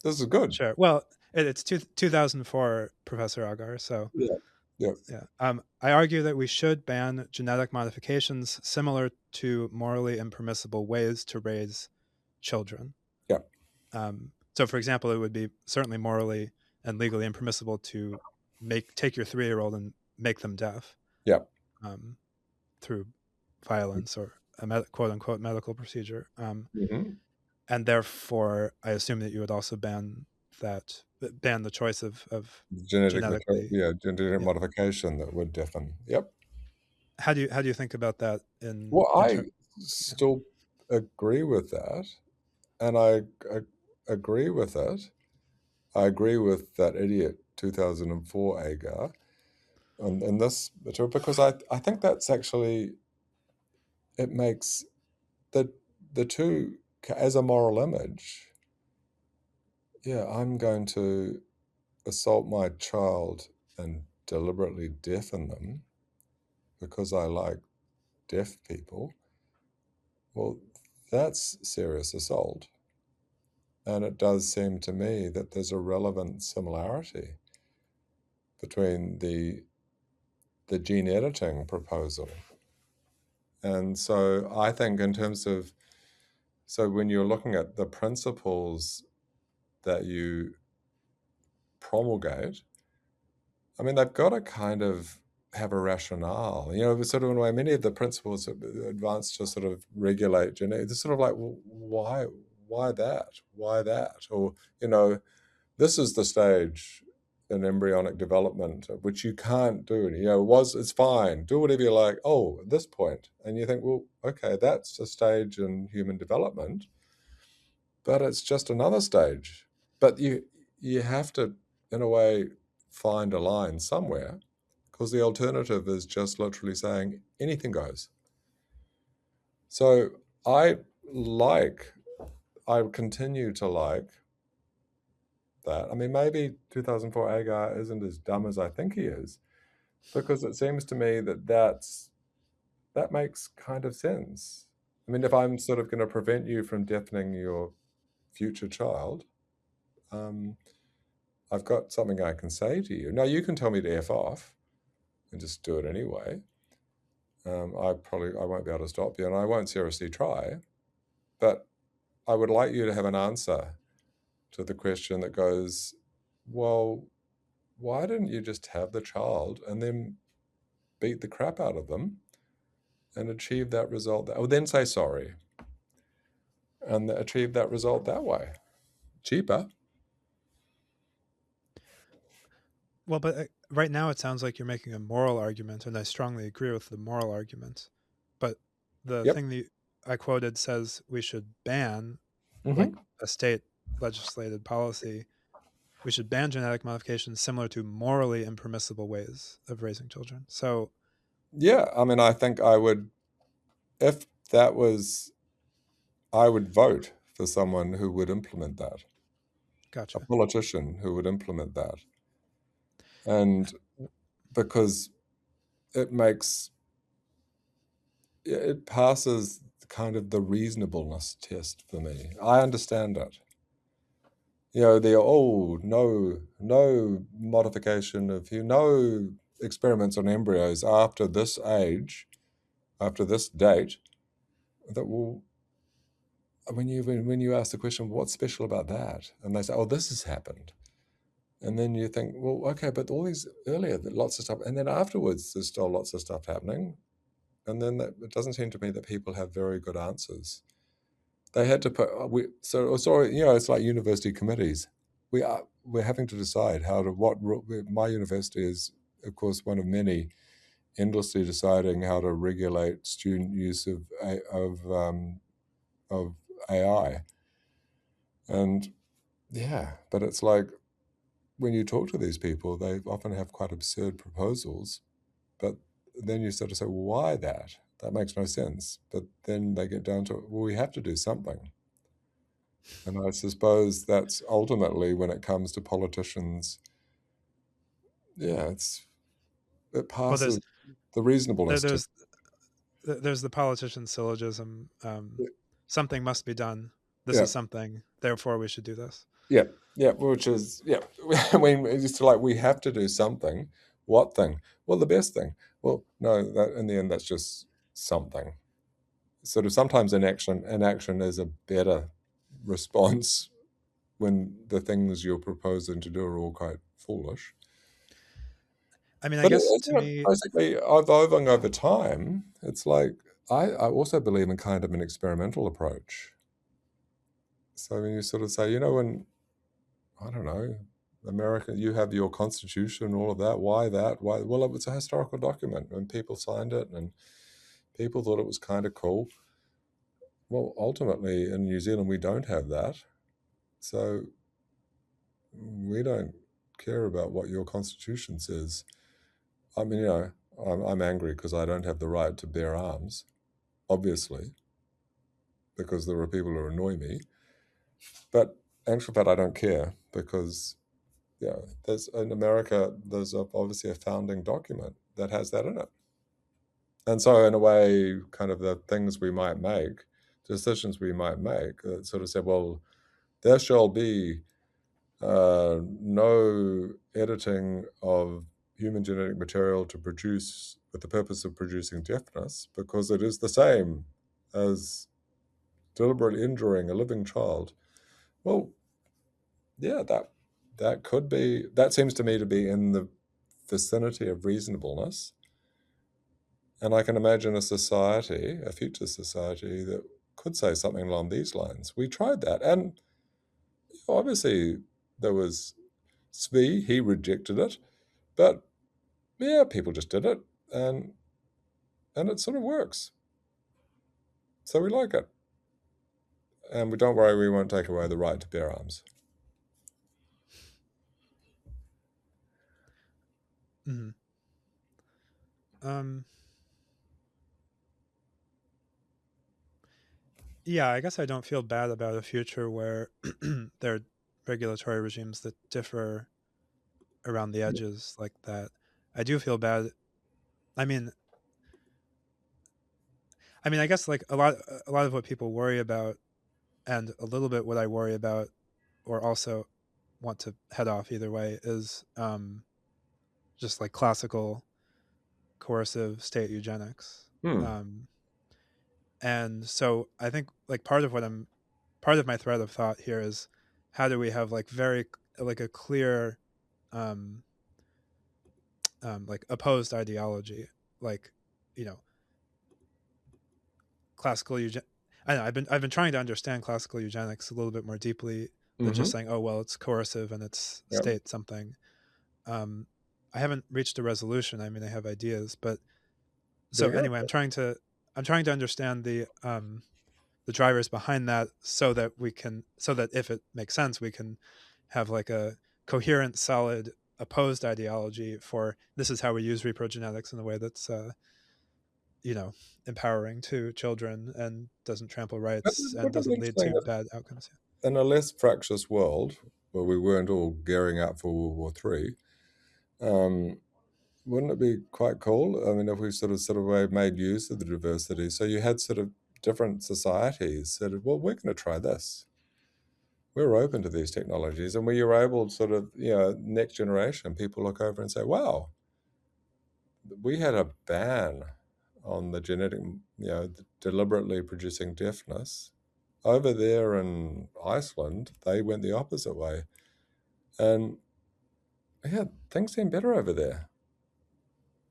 This is good. Sure. Well, it's 2004, Professor Agar. So, Yeah, yeah, yeah. I argue that we should ban genetic modifications similar to morally impermissible ways to raise children. yeah, So, for example, it would be certainly morally and legally impermissible to take your 3-year-old and make them deaf, yeah. um, through violence or a quote unquote medical procedure. Mm-hmm. And therefore, I assume that you would also ban the choice of genetically. Genetic Yeah. modification that would deafen. Yep. How do you think about that Well, in I terms? Yeah. still agree with that, and I agree with it. I agree with that idiot 2004 Agar and this because I think that's actually it makes the the two as a moral image. Yeah, I'm going to assault my child and deliberately deafen them because I like deaf people. Well, that's serious assault. And it does seem to me that there's a relevant similarity. between the gene editing proposal. And so I think in terms of, so when you're looking at the principles that you promulgate, I mean, they've got to kind of have a rationale. You know, sort of in a way, many of the principles advanced to sort of regulate genetics, it's sort of like, well, why that? Why that? Or, you know, this is the stage in embryonic development at which you can't do it. You know, it's fine, do whatever you like. Oh, at this point, and you think, well, okay, that's a stage in human development, but it's just another stage. But you have to, in a way, find a line somewhere, because the alternative is just literally saying anything goes. So I continue to like that. I mean, maybe 2004 Agar isn't as dumb as I think he is, because it seems to me that makes kind of sense. I mean, if I'm sort of going to prevent you from deafening your future child, I've got something I can say to you. Now, you can tell me to F off and just do it anyway. I won't be able to stop you, and I won't seriously try. But I would like you to have an answer to the question that goes, well, why didn't you just have the child and then beat the crap out of them and achieve that result? Then say sorry and achieve that result that way. Cheaper. Well, but right now it sounds like you're making a moral argument, and I strongly agree with the moral argument. But the Yep. thing that I quoted says we should ban, like Mm-hmm. a state legislated policy, we should ban genetic modification similar to morally impermissible ways of raising children. So, Yeah. I mean, I think I would, if that was, I would vote for someone who would implement that, a gotcha. politician who would implement that. And because it makes, it passes kind of the reasonableness test for me. I understand it. You know, no modification of no experiments on embryos after this age, after this date. That will, when you ask the question, what's special about that, and they say, oh, this has happened, and then you think, well, okay, but all these earlier, lots of stuff, and then afterwards, there's still lots of stuff happening, and then it doesn't seem to me that people have very good answers. They had to put sorry, you know, it's like university committees. We're having to decide how to my university is, of course, one of many endlessly deciding how to regulate student use of AI. And yeah, but it's like when you talk to these people, they often have quite absurd proposals, but then you sort of say, well, why that? That makes no sense. But then they get down to, well, we have to do something. And I suppose that's ultimately when it comes to politicians, yeah, it Well, passes the reasonableness test. there's there's the politician syllogism. Something must be done. This Yeah, is something. Therefore, we should do this. yeah, yeah. Which is I mean, it's just like we have to do something. What thing? Well, the best thing. Well, no, that in the end, that's just something. Sort of sometimes inaction is a better response when the things you're proposing to do are all quite foolish. I mean, I But guess to me, basically, evolving over time, it's like I also believe in kind of an experimental approach. So when you sort of say, you know, when I don't know, America, you have your constitution, all of that. Why that? Why? Well, it was a historical document, and people signed it, and people thought it was kind of cool. Well, ultimately, in New Zealand, we don't have that, so we don't care about what your constitution says. I mean, you know, I'm angry because I don't have the right to bear arms, obviously, because there are people who annoy me. But in actual fact, I don't care because, yeah, there's in America, there's obviously a founding document that has that in it. And so, in a way, kind of the things we might make, decisions we might make, sort of say, well, there shall be no editing of human genetic material to produce with the purpose of producing deafness because it is the same as deliberately injuring a living child. Well, yeah, that could be, that seems to me to be in the vicinity of reasonableness. And I can imagine a society, a future society, that could say something along these lines. We tried that. And obviously there was Tsvi, he rejected it. But yeah, people just did it. And it sort of works. So we like it. And we don't worry, we won't take away the right to bear arms. Mm-hmm. Um, yeah, I guess I don't feel bad about a future where there are regulatory regimes that differ around the edges like that. I do feel bad. I mean, I guess like a lot of what people worry about, and a little bit what I worry about, or also want to head off either way, is just like classical coercive state eugenics. Hmm. Um, and so I think like part of my thread of thought here is how do we have like very like a clear um, like opposed ideology, like you know classical eugen. I know I've been trying to understand classical eugenics a little bit more deeply than Mm-hmm. just saying, oh well, it's coercive and it's Yeah. state something. Um, I haven't reached a resolution. I mean, I have ideas, but There so you anyway, go. I'm trying to understand the drivers behind that so that we can so that if it makes sense, we can have like a coherent, solid opposed ideology for this is how we use reprogenetics in a way that's you know, empowering to children and doesn't trample But rights and wouldn't it be doesn't lead interesting to if bad outcomes. in a less fractious world where we weren't all gearing up for World War III, um, wouldn't it be quite cool? I mean, if we sort of made use of the diversity, so you had sort of different societies that, well, we're going to try this. We're open to these technologies, and where you're able to sort of, next generation, people look over and say, wow, we had a ban on the genetic, deliberately producing deafness. Over there in Iceland, they went the opposite way. And yeah, things seem better over there.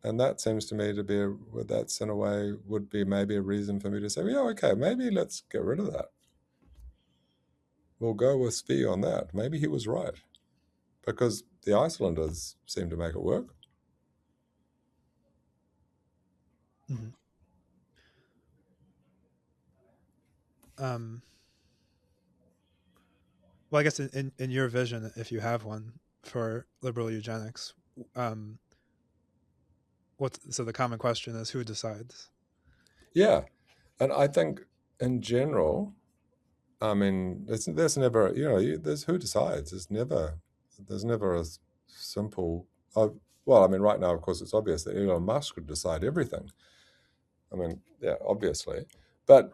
And that seems to me to be, that's in a way would be maybe a reason for me to say, well, yeah, okay, maybe let's get rid of that. We'll go with Tsvi on that. Maybe he was right because the Icelanders seem to make it work. Mm-hmm. Um, well, I guess in your vision, if you have one for liberal eugenics, um, so the common question is who decides? Yeah. And I think in general, I mean, there's never, there's who decides. There's never a simple, well, I mean, right now, of course, it's obvious that Elon Musk could decide everything. I mean, yeah, obviously, but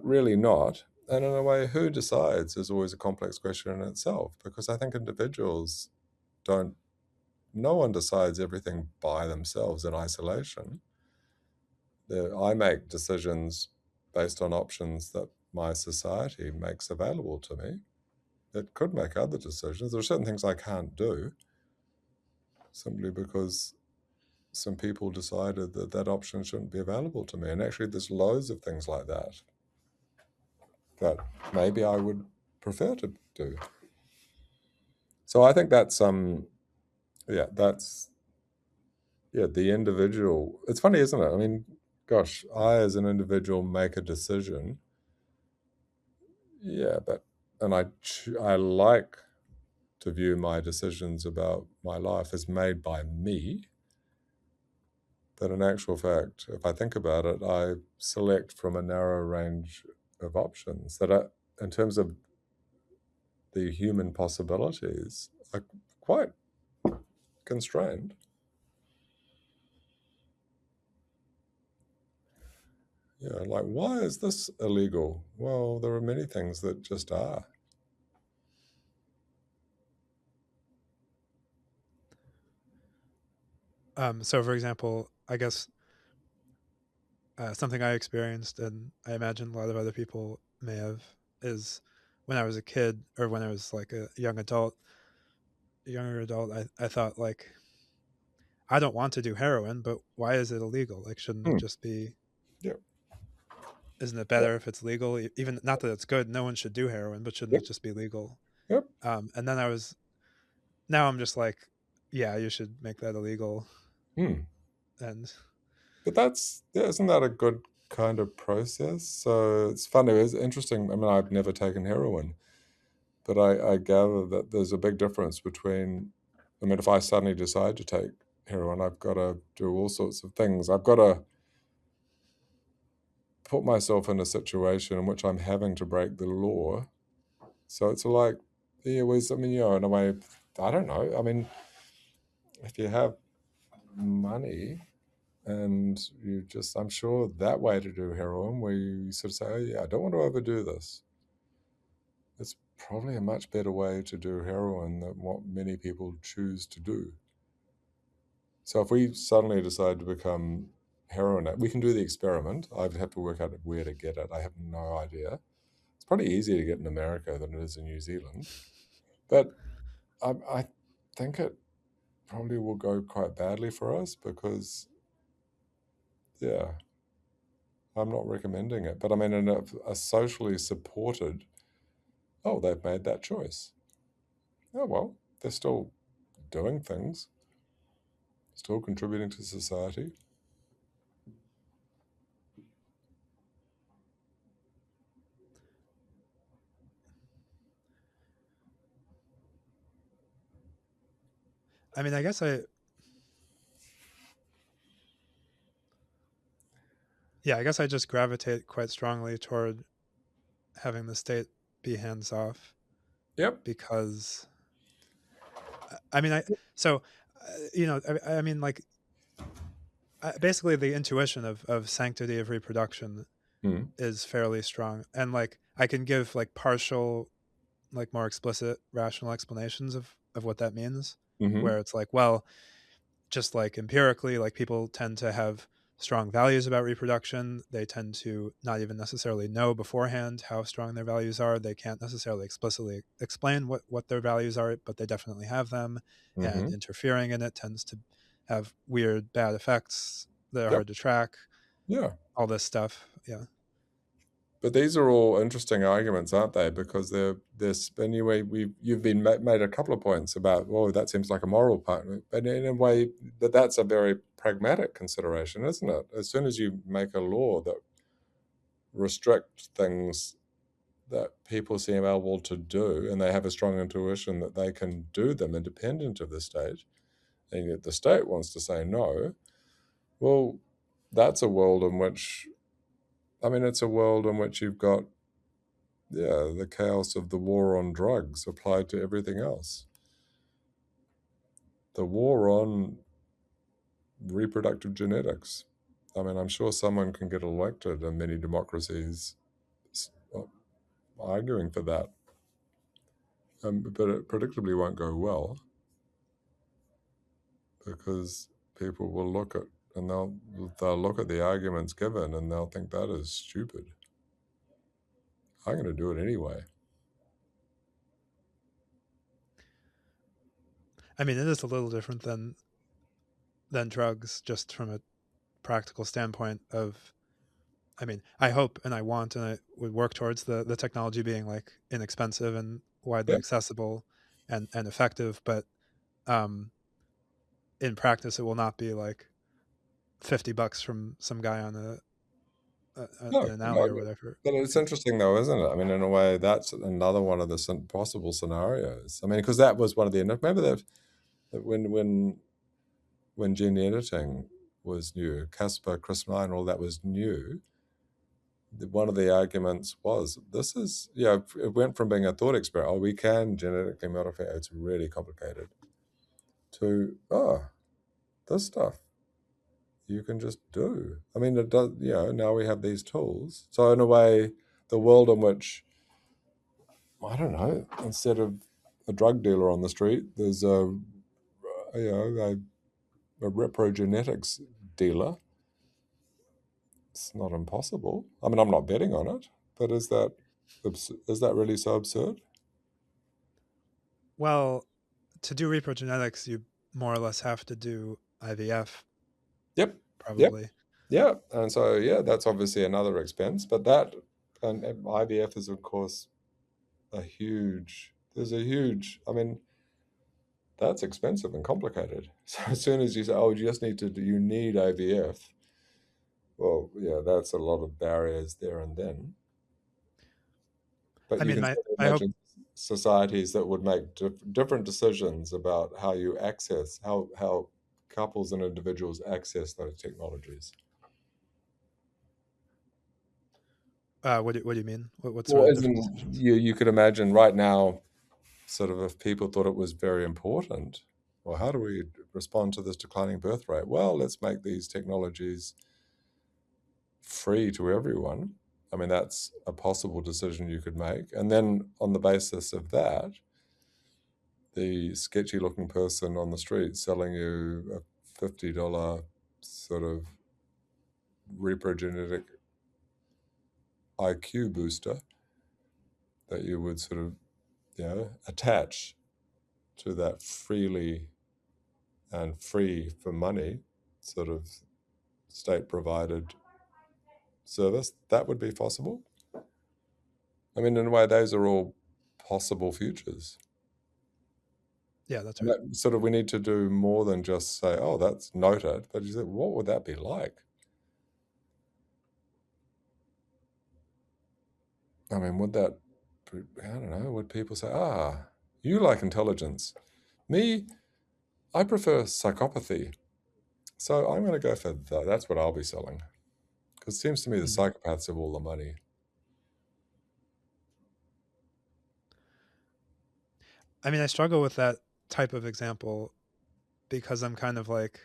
really not. And in a way, who decides is always a complex question in itself because I think individuals don't. No one decides everything by themselves in isolation. I make decisions based on options that my society makes available to me. It could make other decisions. There are certain things I can't do simply because some people decided that that option shouldn't be available to me. And actually, there's loads of things like that that maybe I would prefer to do. So I think that's the individual. It's funny, isn't it? I mean, gosh, I as an individual make a decision. Yeah, but and I like to view my decisions about my life as made by me. But in actual fact, if I think about it, I select from a narrow range of options that are, in terms of the human possibilities, are quite constrained. Yeah, like, why is this illegal? Well, there are many things that just are. So, for example, I guess something I experienced, and I imagine a lot of other people may have, is when I was a kid or when I was like a younger adult, I thought like, I don't want to do heroin, but why is it illegal? Like, shouldn't it Hmm. just be? Yep. Isn't it Yep. better if it's legal? Even not that it's good. No one should do heroin, but shouldn't Yep. it just be legal? Yep. And then now I'm just like, yeah, you should make that illegal. Hmm. And But yeah, isn't that a good kind of process? So it's funny, it's interesting. I mean, I've never taken heroin, but I gather that there's a big difference between, I mean, if I suddenly decide to take heroin, I've got to do all sorts of things. I've got to put myself in a situation in which I'm having to break the law. So it's like, yeah, I mean, in a way, I don't know. I mean, if you have money, and I'm sure that way to do heroin, where you sort of say, oh, yeah, I don't want to overdo this. It's probably a much better way to do heroin than what many people choose to do. So if we suddenly decide to become heroin, we can do the experiment. I'd have to work out where to get it. I have no idea. It's probably easier to get in America than it is in New Zealand. But I think it probably will go quite badly for us because, yeah, I'm not recommending it. But I mean, in a socially supported, oh, they've made that choice. Oh, well, they're still doing things, still contributing to society. I mean, I guess I just gravitate quite strongly toward having the state be hands off Yep. because I mean, so, I mean, like, basically the intuition of sanctity of reproduction Mm. is fairly strong. And like, I can give like partial, like more explicit rational explanations of what that means, Mm-hmm. where it's like, well, just like empirically, like people tend to have strong values about reproduction. They tend to not even necessarily know beforehand how strong their values are. They can't necessarily explicitly explain what their values are, but they definitely have them. And Mm-hmm. interfering in it tends to have weird, bad effects that are Yep. hard to track. Yeah. All this stuff. Yeah. But these are all interesting arguments, aren't they? Because they're this anyway. You've been made a couple of points about, oh, that seems like a moral part, but in a way that's a very pragmatic consideration, isn't it? As soon as you make a law that restrict things that people seem able to do, and they have a strong intuition that they can do them independent of the state, and yet the state wants to say no, well, that's a world in which, I mean, it's a world in which you've got, yeah, the chaos of the war on drugs applied to everything else. The war on reproductive genetics. I mean, I'm sure someone can get elected in many democracies uh, arguing for that, but it predictably won't go well because people will look at and they'll look at the arguments given and they'll think that is stupid. I'm going to do it anyway. I mean, it is a little different than drugs, just from a practical standpoint of, I mean, I hope and I want and I would work towards the technology being like inexpensive and widely Yep. accessible and effective, but um, in practice, it will not be like $50 from some guy on No, in an alley no, or whatever. but it's Yeah. interesting though, isn't it? I mean, in a way, that's another one of the possible scenarios. I mean, because that was one of the remember that when gene editing was new, CRISPR, Cas9, all that was new. One of the arguments was this is, it went from being a thought experiment, oh, we can genetically modify, it's really complicated, to, oh, this stuff you can just do. I mean, it does, now we have these tools. So, in a way, the world in which, I don't know, instead of a drug dealer on the street, there's a a reprogenetics dealer, it's not impossible. I mean, I'm not betting on it, but is that really so absurd? Well, to do reprogenetics, you more or less have to do IVF, Yep, yep, probably. yeah. And so, yeah, that's obviously another expense, but that and IVF is, of course, there's a huge, I mean, that's expensive and complicated. So as soon as you say, oh, you need IVF, well, yeah, that's a lot of barriers there and then. But I you mean, can my sort of I hope imagine societies that would make different decisions about how you access, how couples and individuals access those technologies. what do you mean? What sort Well, of as different in decisions? you could imagine right now, sort of if people thought it was very important, well, how do we respond to this declining birth rate? Well, let's make these technologies free to everyone. I mean, that's a possible decision you could make. And then on the basis of that, the sketchy looking person on the street selling you a $50 sort of reprogenetic IQ booster that you would sort of, attach to that freely and free for money sort of state provided service, that would be possible. I mean, in a way, those are all possible futures. Yeah, that's And right. that sort of we need to do more than just say, oh, that's noted. But you say, what would that be like? I mean, I don't know, would people say, you like intelligence. Me, I prefer psychopathy. So I'm going to go for that. That's what I'll be selling. Because it seems to me the Hmm. psychopaths have all the money. I mean, I struggle with that type of example because I'm kind of like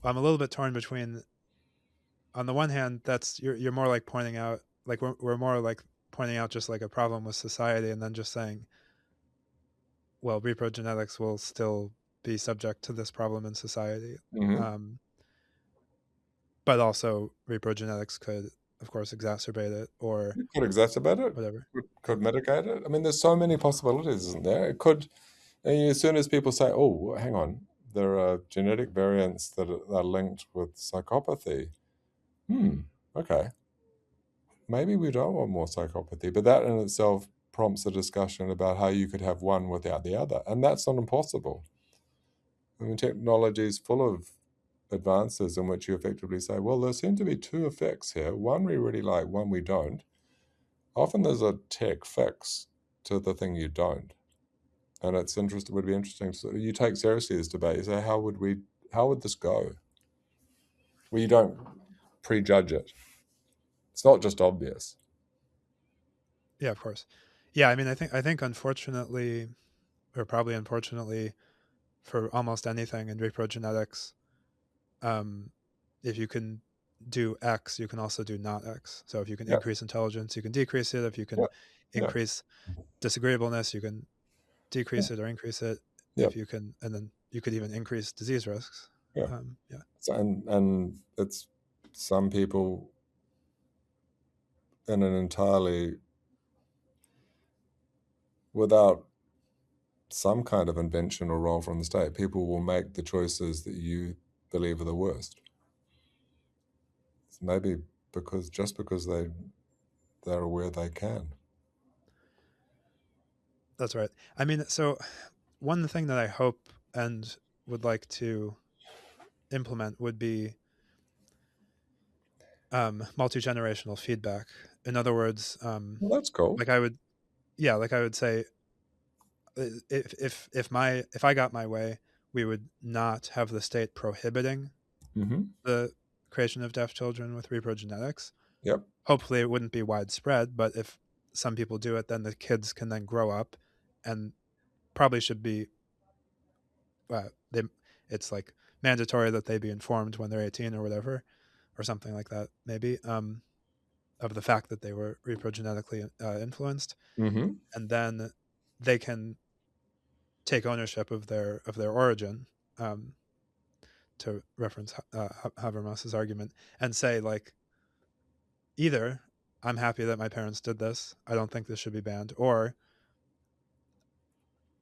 I'm a little bit torn between. On the one hand, that's you're more like pointing out like we're more like pointing out just like a problem with society, and then just saying, well, reprogenetics will still be subject to this problem in society. Hmm. Um, but also reprogenetics could, of course, exacerbate it or It could exacerbate it, whatever. could Yeah. mitigate it. I mean, there's so many possibilities, isn't there? It could, and as soon as people say, oh, hang on, there are genetic variants that are linked with psychopathy. Hmm, okay. Maybe we don't want more psychopathy, but that in itself prompts a discussion about how you could have one without the other. And that's not impossible. I mean, technology is full of advances in which you effectively say, well, there seem to be two effects here. One we really like, one we don't. Often there's a tech fix to the thing you don't. And would be interesting. So you take seriously this debate. You say, how would this go? Well, you don't prejudge it. It's not just obvious. Yeah, of course. Yeah, I mean, I think unfortunately, or probably unfortunately, for almost anything in reprogenetics, um, if you can do X, you can also do not X. So if you can Yeah, increase intelligence, you can decrease it. If you yeah, can yeah, increase disagreeableness, you can yeah, decrease it or increase it. yeah, If you can, and then you could even increase disease risks. yeah. Yeah, So, and it's some people in an entirely without some kind of invention or role from the state, people will make the choices that you believe are the worst. It's maybe because they're aware they can. that's right. I mean, so one thing that I hope and would like to implement would be multi-generational feedback. In other words, Well, that's cool. like I would, yeah, like I would say, if I got my way, we would not have the state prohibiting Hmm. the creation of deaf children with reprogenetics. Yep. Hopefully, it wouldn't be widespread, but if some people do it, then the kids can then grow up, and probably should be they. It's like mandatory that they be informed when they're 18 or whatever, or something like that, maybe, of the fact that they were reprogenetically influenced, Hmm. and then they can take ownership of their origin. um, to reference Habermas's argument, and say like either I'm happy that my parents did this, I don't think this should be banned, or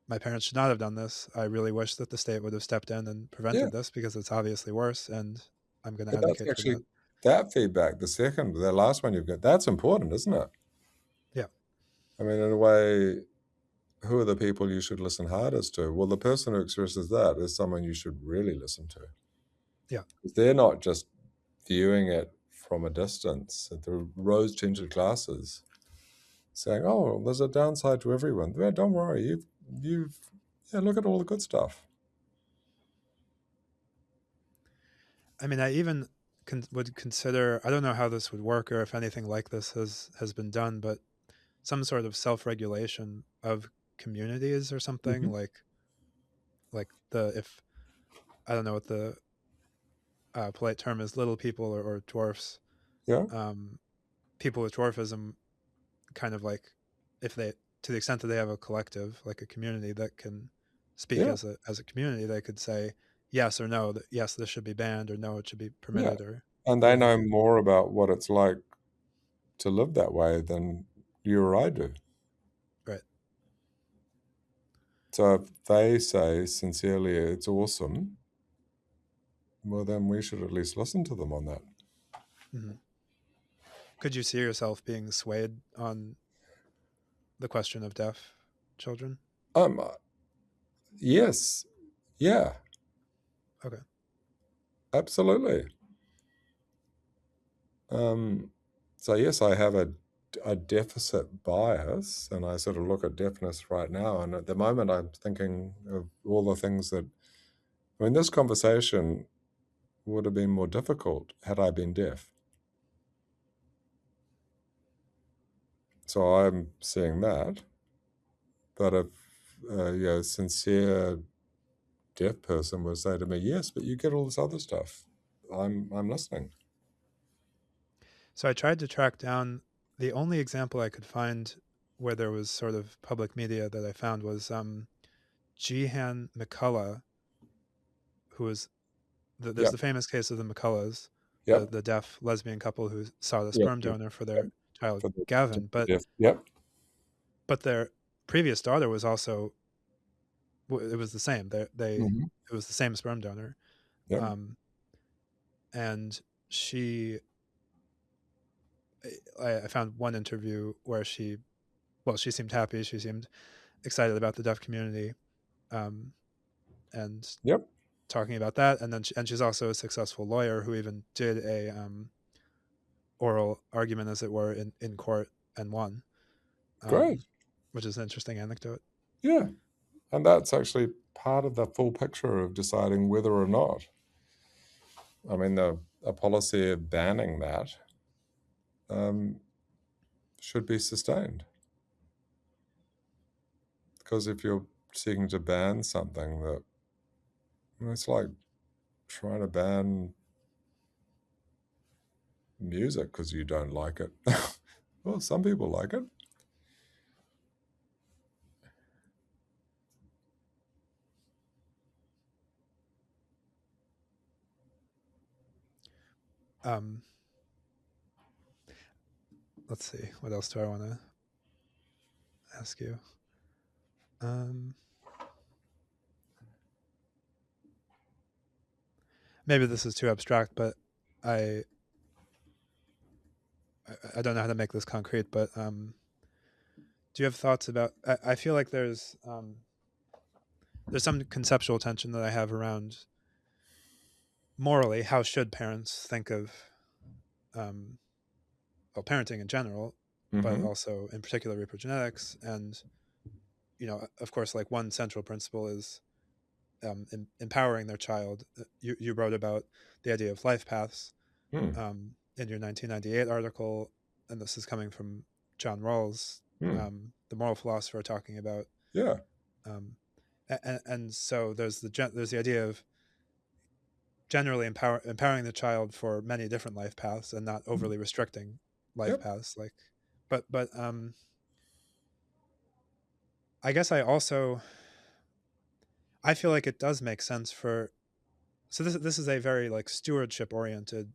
my parents should not have done this. I really wish that the state would have stepped in and Yeah. prevented this because it's obviously worse, and I'm going to But that's advocate for actually that. that feedback, the last one you've got, that's important, isn't it? Yeah. I mean, in a way, who are the people you should listen hardest to? Well, the person who expresses that is someone you should really listen to. Yeah. 'Cause they're not just viewing it from a distance at the rose-tinted glasses, saying, "Oh, well, there's a downside to everyone." Yeah, don't worry, you've yeah, look at all the good stuff. I mean, I even would consider, I don't know how this would work or if anything like this has been done, but some sort of self-regulation of communities or something, Hmm. like the, if I don't know what the polite term is, little people or dwarfs, Yeah, um, people with dwarfism, kind of like, if they, to the extent that they have a collective, like a community that can speak yeah, as a community, they could say yes or no, that yes, this should be banned, or no, it should be yeah. permitted, And or they what have know you. more about what it's like to live that way than you or I do. Right. So if they say sincerely it's awesome, well, then we should at least listen to them on that. Hmm. Could you see yourself being swayed on the question of deaf children? Um, yes, yeah, Okay. absolutely. Um, so yes, I have a deficit bias, and I sort of look at deafness right now. And at the moment, I'm thinking of all the things that. I mean, this conversation would have been more difficult had I been deaf. So I'm seeing that. But if a sincere deaf person would say to me, "Yes, but you get all this other stuff," I'm listening. So I tried to track down, the only example I could find where there was sort of public media that I found was Jehan McCullough, who was there's Yep, the famous case of the McCulloughs, yep, the deaf lesbian couple who sought a yep, sperm yep, donor for yep. their child For the Gavin, but deaf, yep, their previous daughter was also, it was the same. hmm, It was the same sperm donor, yep, um, and she, I found one interview where she, well, she seemed happy. She seemed excited about the deaf community, um, and yep. talking about that. And then she's also a successful lawyer who even did a oral argument, as it were, in court and won, Great. which is an interesting anecdote. Yeah. And that's actually part of the full picture of deciding whether or not. I mean, a policy of banning that um, should be sustained. Because if you're seeking to ban something that, it's like trying to ban music because you don't like it. Well, some people like it. Um, let's see, what else do I want to ask you? Um, maybe this is too abstract, but I I don't know how to make this concrete. But do you have thoughts about? I feel like there's some conceptual tension that I have around, morally, how should parents think of um, well, parenting in general, but Mm-hmm. also in particular reprogenetics. And of course, like one central principle is empowering their child. You wrote about the idea of life paths Hmm. in your 1998 article, and this is coming from John Rawls, Hmm. the moral philosopher, talking about Yeah. um, and so there's the idea of generally empowering the child for many different life paths and not overly restricting life Yep. paths, like, but I guess I also, I feel like it does make sense for. So this is a very like stewardship oriented,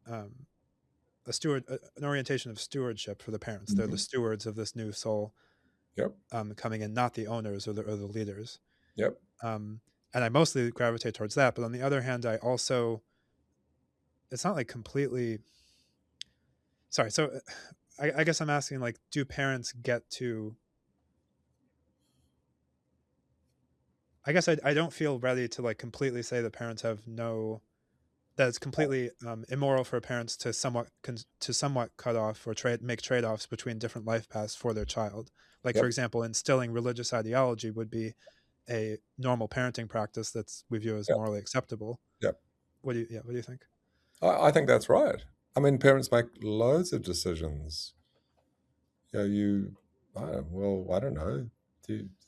um, an orientation of stewardship for the parents. They're the Hmm. stewards of this new soul, Yep. coming in, not the owners or the leaders. Yep. Um, and I mostly gravitate towards that. But on the other hand, I also, it's not like completely. Sorry. So I guess I'm asking, like, do parents get to? I guess I don't feel ready to like completely say that parents have no, that it's completely immoral for parents to somewhat cut off or make trade-offs between different life paths for their child. Like, for Yep. example, instilling religious ideology would be a normal parenting practice that's we view as Yep. morally acceptable. Yep. What do you think? I think that's right. I mean, parents make loads of decisions. I don't know.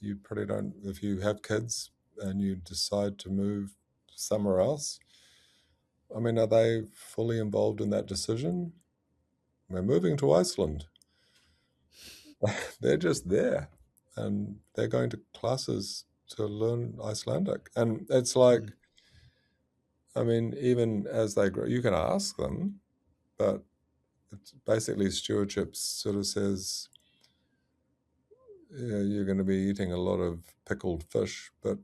You probably don't, if you have kids and you decide to move somewhere else, I mean, are they fully involved in that decision? We're moving to Iceland. They're just there and they're going to classes to learn Icelandic. And it's Mhm. like, I mean, even as they grow, you can ask them, but it's basically stewardship sort of says, yeah, you're going to be eating a lot of pickled fish, but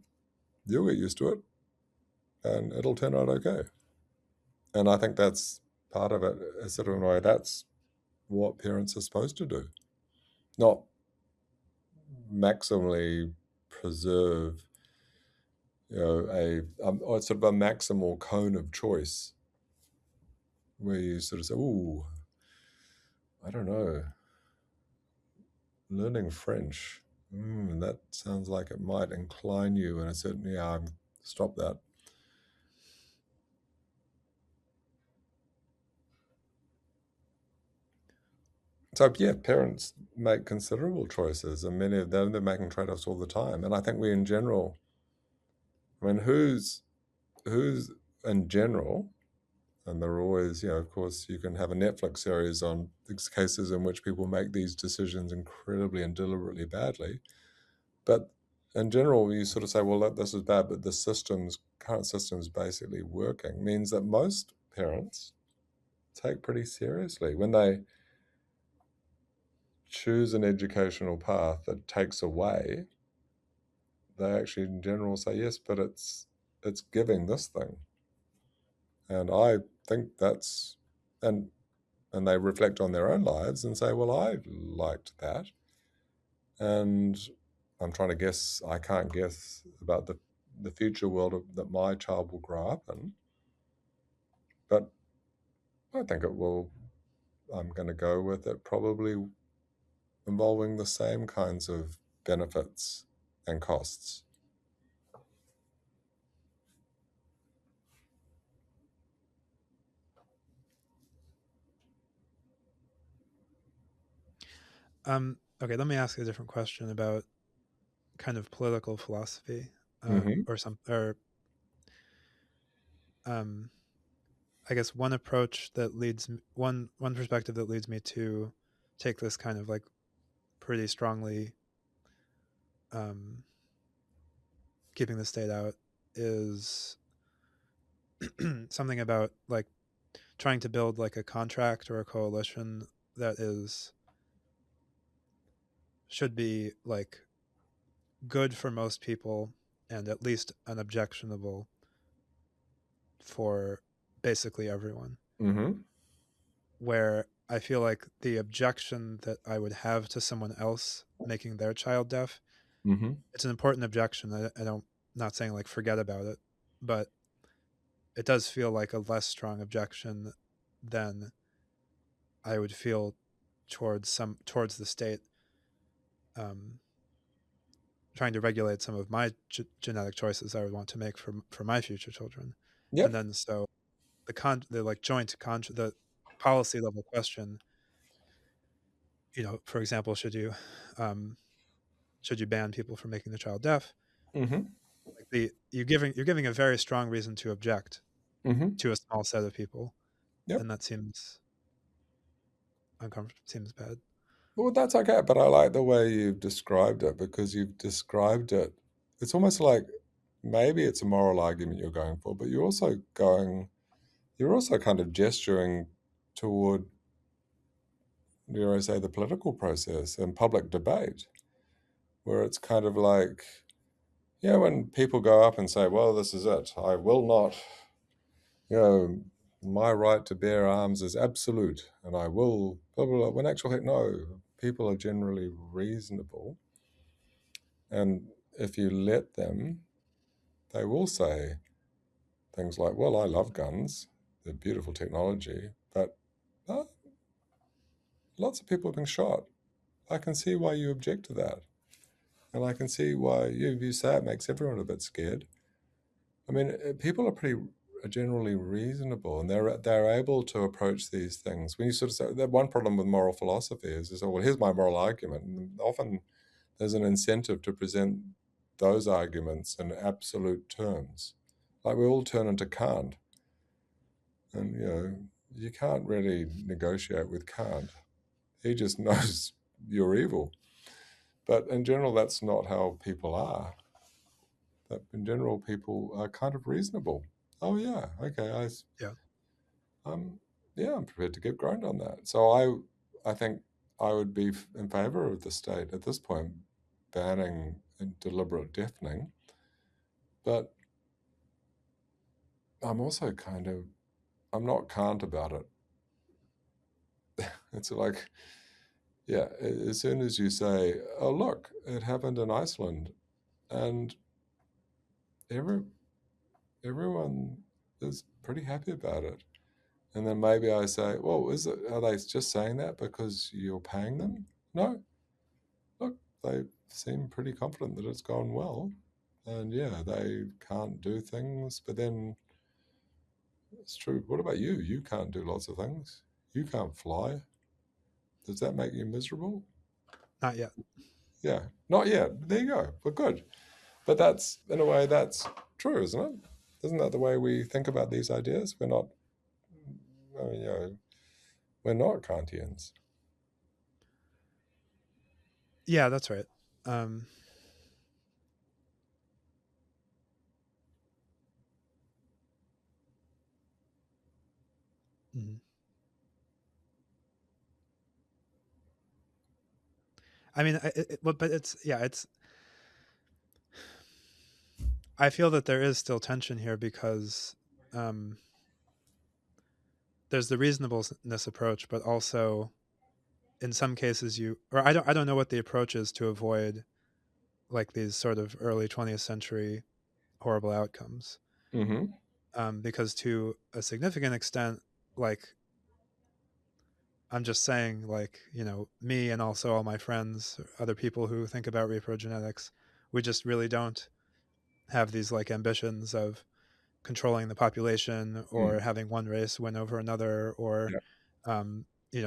you'll get used to it and it'll turn out okay. And I think that's part of it. Sort of in a way, that's what parents are supposed to do, not maximally preserve, or sort of a maximal cone of choice where you sort of say, "Ooh, I don't know, learning French. That sounds like it might incline you in a certain yeah. Stop that." So yeah, parents make considerable choices, and many of them they're making trade-offs all the time. And I think we, in general, I mean, who's in general, and there are always, of course, you can have a Netflix series on these cases in which people make these decisions incredibly and deliberately badly. But in general, you sort of say, well, this is bad, but the current system's basically working, means that most parents take pretty seriously when they choose an educational path that takes away. They actually, in general, say yes, but it's giving this thing, and I think that's and and they reflect on their own lives and say, well, I liked that, and I'm trying to guess. I can't guess about the future world that my child will grow up in, but I think it will. I'm going to go with it probably involving the same kinds of benefits and costs. Okay, let me ask you a different question about kind of political philosophy, Hmm. or some, or um, I guess one approach that one perspective that leads me to take this kind of like pretty strongly, um, keeping the state out, is something about like trying to build like a contract or a coalition that is should be like good for most people and at least unobjectionable for basically everyone. Hmm. Where I feel like the objection that I would have to someone else making their child deaf, Hmm. it's an important objection. I don't, not saying like forget about it, but it does feel like a less strong objection than I would feel towards the state, um, trying to regulate some of my genetic choices I would want to make for my future children. And Yep. then so the like the policy level question, for example, um, should you ban people from making the child deaf? Hmm. Like you're giving a very strong reason to object Hmm. to a small set of people, Yep. and that seems uncomfortable. Seems bad. Well, that's okay, but I like the way you've described it because you've described it. It's almost like maybe it's a moral argument you're going for, but you're also kind of gesturing toward, dare I say, the political process and public debate, where it's kind of like, when people go up and say, well, this is it, I will not, you know, my right to bear arms is absolute, and I will, blah, blah, blah. When actually, no, people are generally reasonable. And if you let them, they will say things like, well, I love guns, they're beautiful technology, but uh, lots of people have been shot. I can see why you object to that. And I can see why you say it makes everyone a bit scared. I mean, people are generally reasonable, and they're able to approach these things. When you sort of say that, one problem with moral philosophy is, oh, well, here's my moral argument. And often there's an incentive to present those arguments in absolute terms. Like we all turn into Kant, and you can't really negotiate with Kant. He just knows you're evil. But in general, that's not how people are. That in general, people are kind of reasonable. Oh yeah, okay, Yeah. um, I'm prepared to get ground on that. So I think I would be in favor of the state at this point banning deliberate deafening, but I'm also I'm not Kant about it. It's like, yeah, as soon as you say, oh look, it happened in Iceland, and every everyone is pretty happy about it. And then maybe I say, well, are they just saying that because you're paying them? No. Look, they seem pretty confident that it's gone well. And yeah, they can't do things, but then it's true. What about you? You can't do lots of things. You can't fly. Does that make you miserable? Not yet. Yeah, not yet. There you go. We're good. But that's, in a way, that's true, isn't it? Isn't that the way we think about these ideas? I mean, we're not Kantians. Yeah, that's right. Um, mhm. I mean, but it's yeah, it's. I feel that there is still tension here because um, there's the reasonableness approach, but also in some cases or I don't know what the approach is to avoid like these sort of early 20th century horrible outcomes. Mm-hmm. Because to a significant extent, like I'm just saying, like, me and also all my friends, other people who think about reprogenetics, we just really don't have these like ambitions of controlling the population Mm. or having one race win over another or Yeah.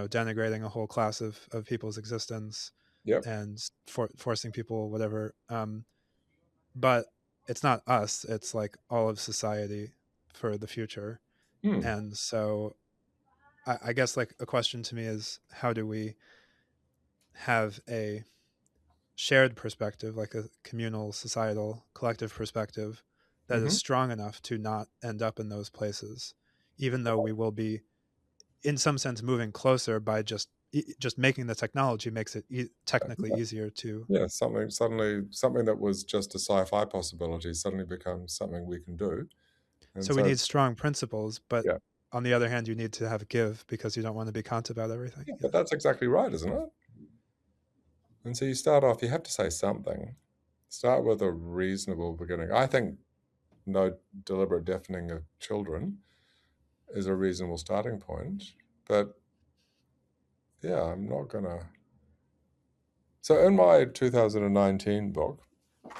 denigrating a whole class of people's existence Yep. and forcing people whatever. But it's not us, it's like all of society for the future. Mm. And so I guess like a question to me is, how do we have a shared perspective, like a communal, societal, collective perspective that is Mm-hmm. strong enough to not end up in those places, even though we will be, in some sense, moving closer by just making the technology makes it technically easier to. Yeah, something that was just a sci-fi possibility suddenly becomes something we can do. And So we so, need strong principles, but yeah, on the other hand, you need to have give because you don't want to be Kant about everything. yeah, Yeah. but that's exactly right, isn't it? And so you start off, you have to say something. Start with a reasonable beginning. I think no deliberate deafening of children is a reasonable starting point. But yeah, I'm not gonna. So in my 2019 book,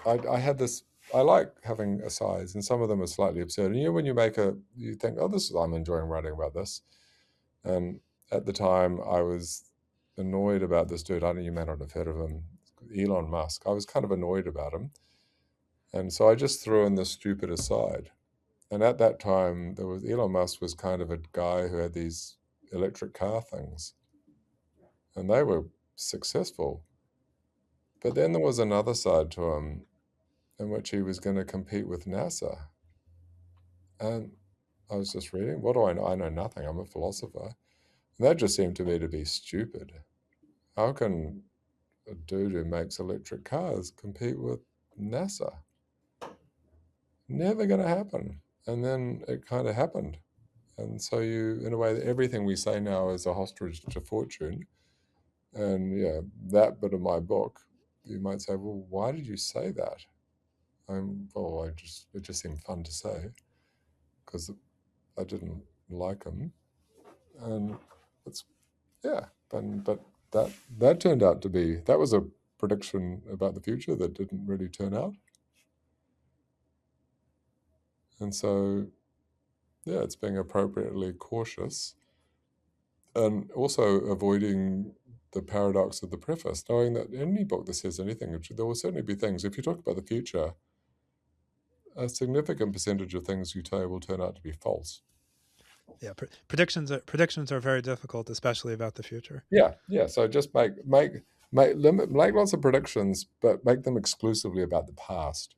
I had this. I like having asides, and some of them are slightly absurd. And when you think, oh, I'm enjoying writing about this. And at the time, I was annoyed about this dude. I know you may not have heard of him, Elon Musk. I was kind of annoyed about him, and so I just threw in this stupid aside. And at that time, Elon Musk was kind of a guy who had these electric car things, and they were successful. But then there was another side to him in which he was going to compete with NASA. And I was just reading, what do I know? I know nothing. I'm a philosopher. And that just seemed to me to be stupid. How can a dude who makes electric cars compete with NASA? Never going to happen. And then it kind of happened. And so you, in a way, everything we say now is a hostage to fortune. And yeah, that bit of my book, you might say, well, why did you say that? It just seemed fun to say because I didn't like him, and it's yeah, but that turned out to be that was a prediction about the future that didn't really turn out, and so yeah, it's being appropriately cautious and also avoiding the paradox of the preface, knowing that any book that says anything, there will certainly be things. If you talk about the future, a significant percentage of things you say will turn out to be false. Yeah, predictions are very difficult, especially about the future. Yeah. So just make lots of predictions, but make them exclusively about the past.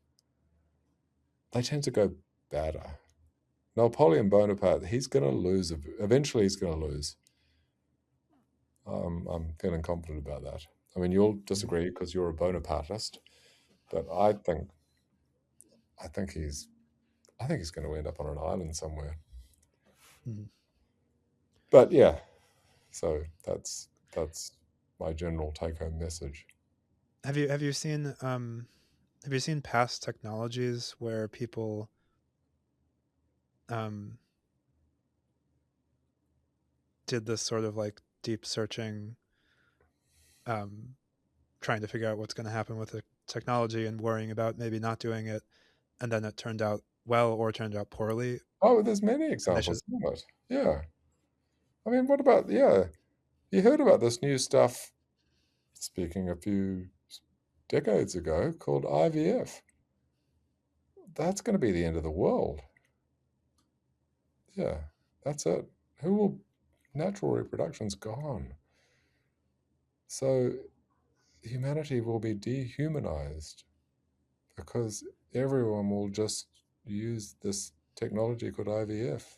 They tend to go better. Napoleon Bonaparte, he's going to lose. Eventually, he's going to lose. I'm feeling confident about that. I mean, you'll Mhm. disagree because you're a Bonapartist, but I think he's going to end up on an island somewhere. Mhm. But yeah, so that's my general take-home message. Have you seen past technologies where people um, did this sort of like deep searching, um, trying to figure out what's going to happen with the technology and worrying about maybe not doing it, and then it turned out well or turned out poorly, Oh, there's many and they should. examples of it. Yeah. I mean, what about, yeah, you heard about this new stuff, speaking a few decades ago, called IVF. That's going to be the end of the world. Yeah, that's it. Natural reproduction's gone. So humanity will be dehumanized because everyone will just use this technology called IVF.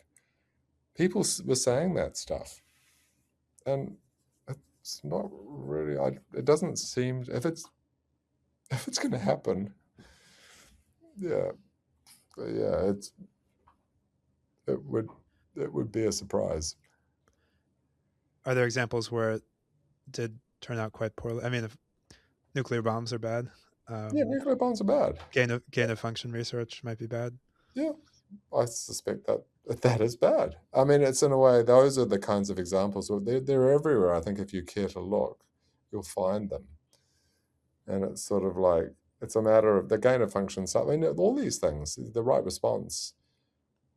People were saying that stuff. And it's not really, it doesn't seem, if it's going to happen, yeah, yeah, it would it would be a surprise. Are there examples where it did turn out quite poorly? I mean, if nuclear bombs are bad, Yeah, um, nuclear bombs are bad. gain of function research might be bad. Yeah, I suspect that is bad. I mean, it's in a way those are the kinds of examples. They're everywhere. I think if you care to look, you'll find them. And it's sort of like it's a matter of the gain of function. So, I mean, all these things. The right response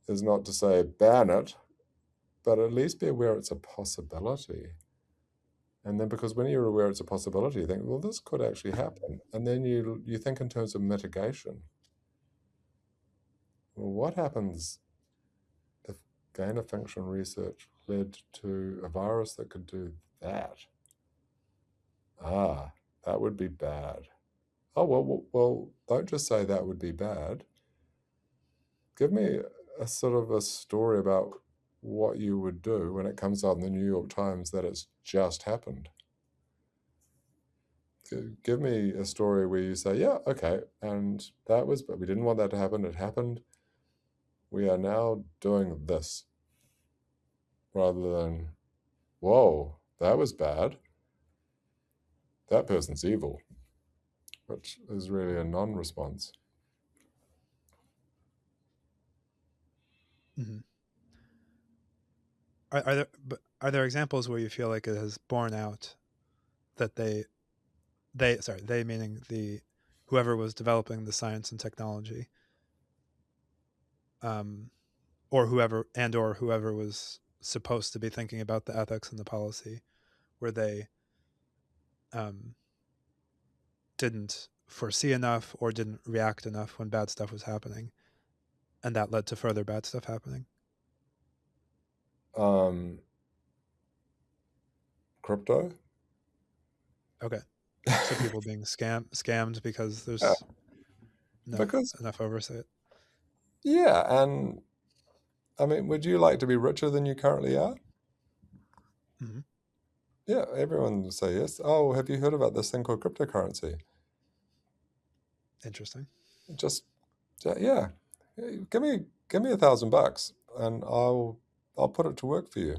is not to say ban it, but at least be aware it's a possibility. And then because when you're aware it's a possibility, you think, well, this could actually happen. And then you think in terms of mitigation. Well, what happens if gain of function research led to a virus that could do that? Ah, that would be bad. Oh, well, don't just say that would be bad. Give me a sort of a story about what you would do when it comes out in the New York Times that it's just happened. Give me a story where you say, yeah, okay, and but we didn't want that to happen. It happened. We are now doing this rather than, whoa, that was bad. That person's evil, which is really a non response. Mm-hmm. Are there examples where you feel like it has borne out that they meaning the whoever was developing the science and technology, um, or whoever was supposed to be thinking about the ethics and the policy, where they um, didn't foresee enough or didn't react enough when bad stuff was happening, and that led to further bad stuff happening? Um, Crypto? Okay, so people being scammed because Yeah. there's because enough oversight. yeah, and I mean, would you like to be richer than you currently are? Hmm. Yeah, everyone would say yes. Oh, have you heard about this thing called cryptocurrency? Interesting. Just yeah, give me $1,000 and I'll put it to work for you.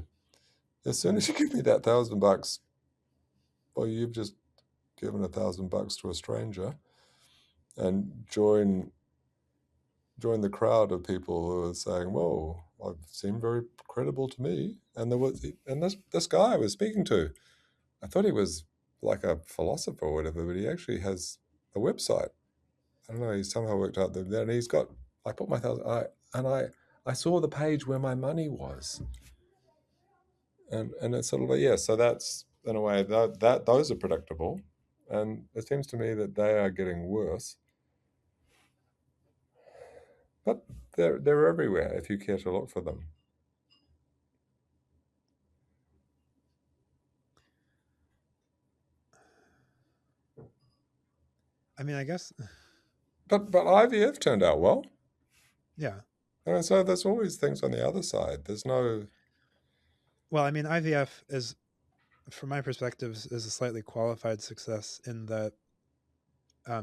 As soon Hmm. as you give me that $1,000, well, you've just given $1,000 to a stranger and join the crowd of people who are saying, "Whoa, I've seemed very credible to me." And there was, and this guy I was speaking to, I thought he was like a philosopher or whatever, but he actually has a website. I don't know. He somehow worked out that, and he's got. I put my thousand. I saw the page where my money was, and it's sort of like, yeah. So that's in a way that those are predictable, and it seems to me that they are getting worse. But they're everywhere if you care to look for them. I mean, I guess, But IVF turned out well. yeah. And so there's always things on the other side. There's no, Well, I mean, IVF is, from my perspective, is a slightly qualified success in that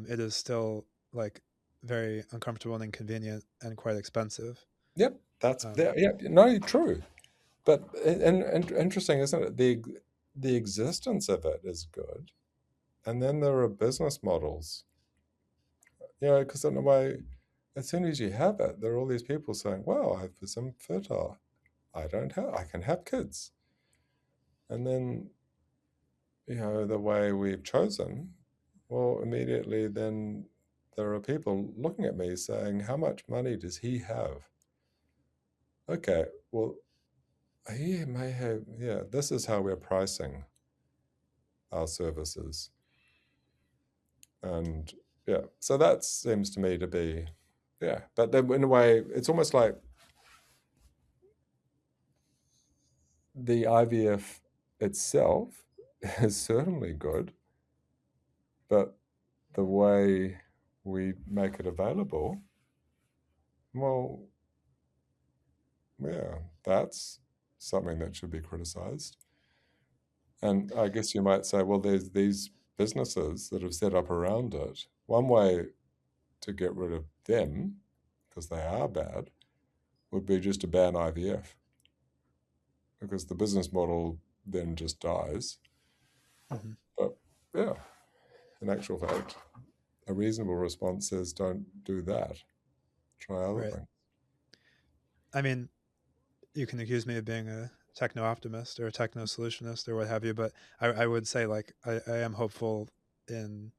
it is still like very uncomfortable and inconvenient and quite expensive. yep, that's Um, yeah, yeah, no, true. But and interesting, isn't it? The existence of it is good, and then there are business models. Because in a way, as soon as you have it, there are all these people saying, "Well, I'm fertile. I don't have. I can have kids." And then the way we've chosen, well, immediately then there are people looking at me saying, "How much money does he have?" Okay, well, he may have, yeah, this is how we're pricing our services. And yeah, so that seems to me to be, yeah. But then in a way, it's almost like the IVF itself is certainly good, but the way we make it available, well, yeah, that's something that should be criticized. And I guess you might say, well, there's these businesses that have set up around it. One way to get rid of them, because they are bad, would be just to ban IVF, because the business model then just dies. mhm. But yeah, in actual fact, a reasonable response is don't do that. Try other Right. things. I mean, you can accuse me of being a techno optimist or a techno solutionist or what have you, but I would say like I am hopeful in,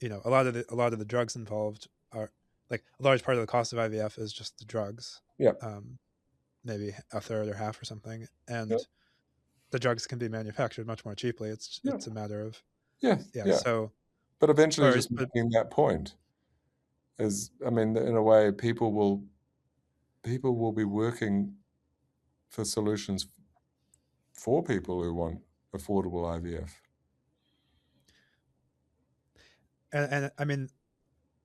a lot of the drugs involved are like a large part of the cost of IVF is just the drugs, Yeah, um, maybe a third or half or something, yeah, and the drugs can be manufactured much more cheaply. It's yeah, it's a matter of, yeah, yeah. yeah. So But eventually, or just but making that point is, I mean, in a way, people will be working for solutions for people who want affordable IVF. and I mean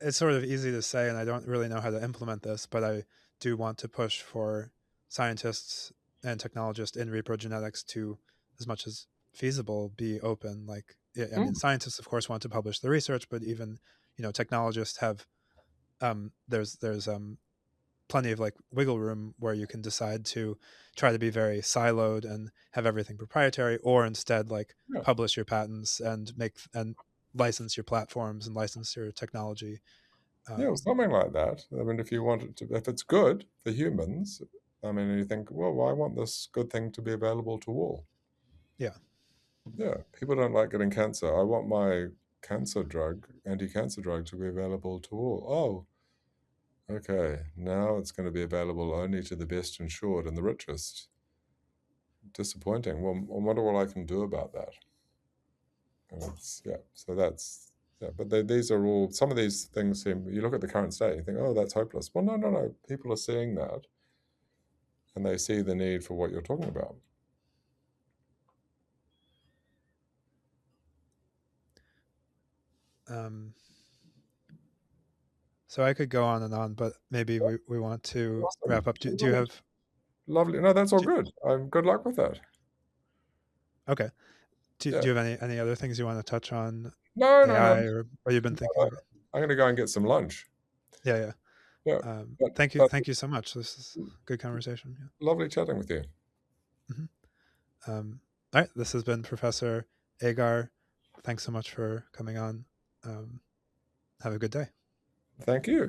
it's sort of easy to say, and I don't really know how to implement this, but I do want to push for scientists and technologists in reprogenetics to, as much as feasible, be open. Like, I mean, Mm, scientists, of course, want to publish the research, but even technologists have there's plenty of like wiggle room where you can decide to try to be very siloed and have everything proprietary, or instead like yeah, publish your patents and make and license your platforms and license your technology. yeah, Um, something like that. I mean, if you want it to, if it's good for humans, I mean, you think, well, I want this good thing to be available to all. yeah. Yeah, people don't like getting cancer. I want my cancer drug, anti-cancer drug, to be available to all. Oh, okay. Now it's going to be available only to the best insured and the richest. Disappointing. Well, I wonder what I can do about that. And it's, yeah, so that's, yeah, but these are all, some of these things seem, you look at the current state, you think, oh, that's hopeless. Well, no, no, no. People are seeing that and they see the need for what you're talking about. Um, So I could go on and on, but maybe we want to Awesome. wrap up. Do you have Lovely. No, that's all do, good. Good luck with that. okay? Do Yeah. you have any other things you want to touch on No, no, no. AI or what you've been thinking? Okay. I'm going to go and get some lunch. Yeah, yeah. Yeah. Thank But you so much. This is a good conversation. lovely chatting with you. Yeah. All right, this has been Professor Agar. Thanks so much for coming on. Have a good day. Thank you.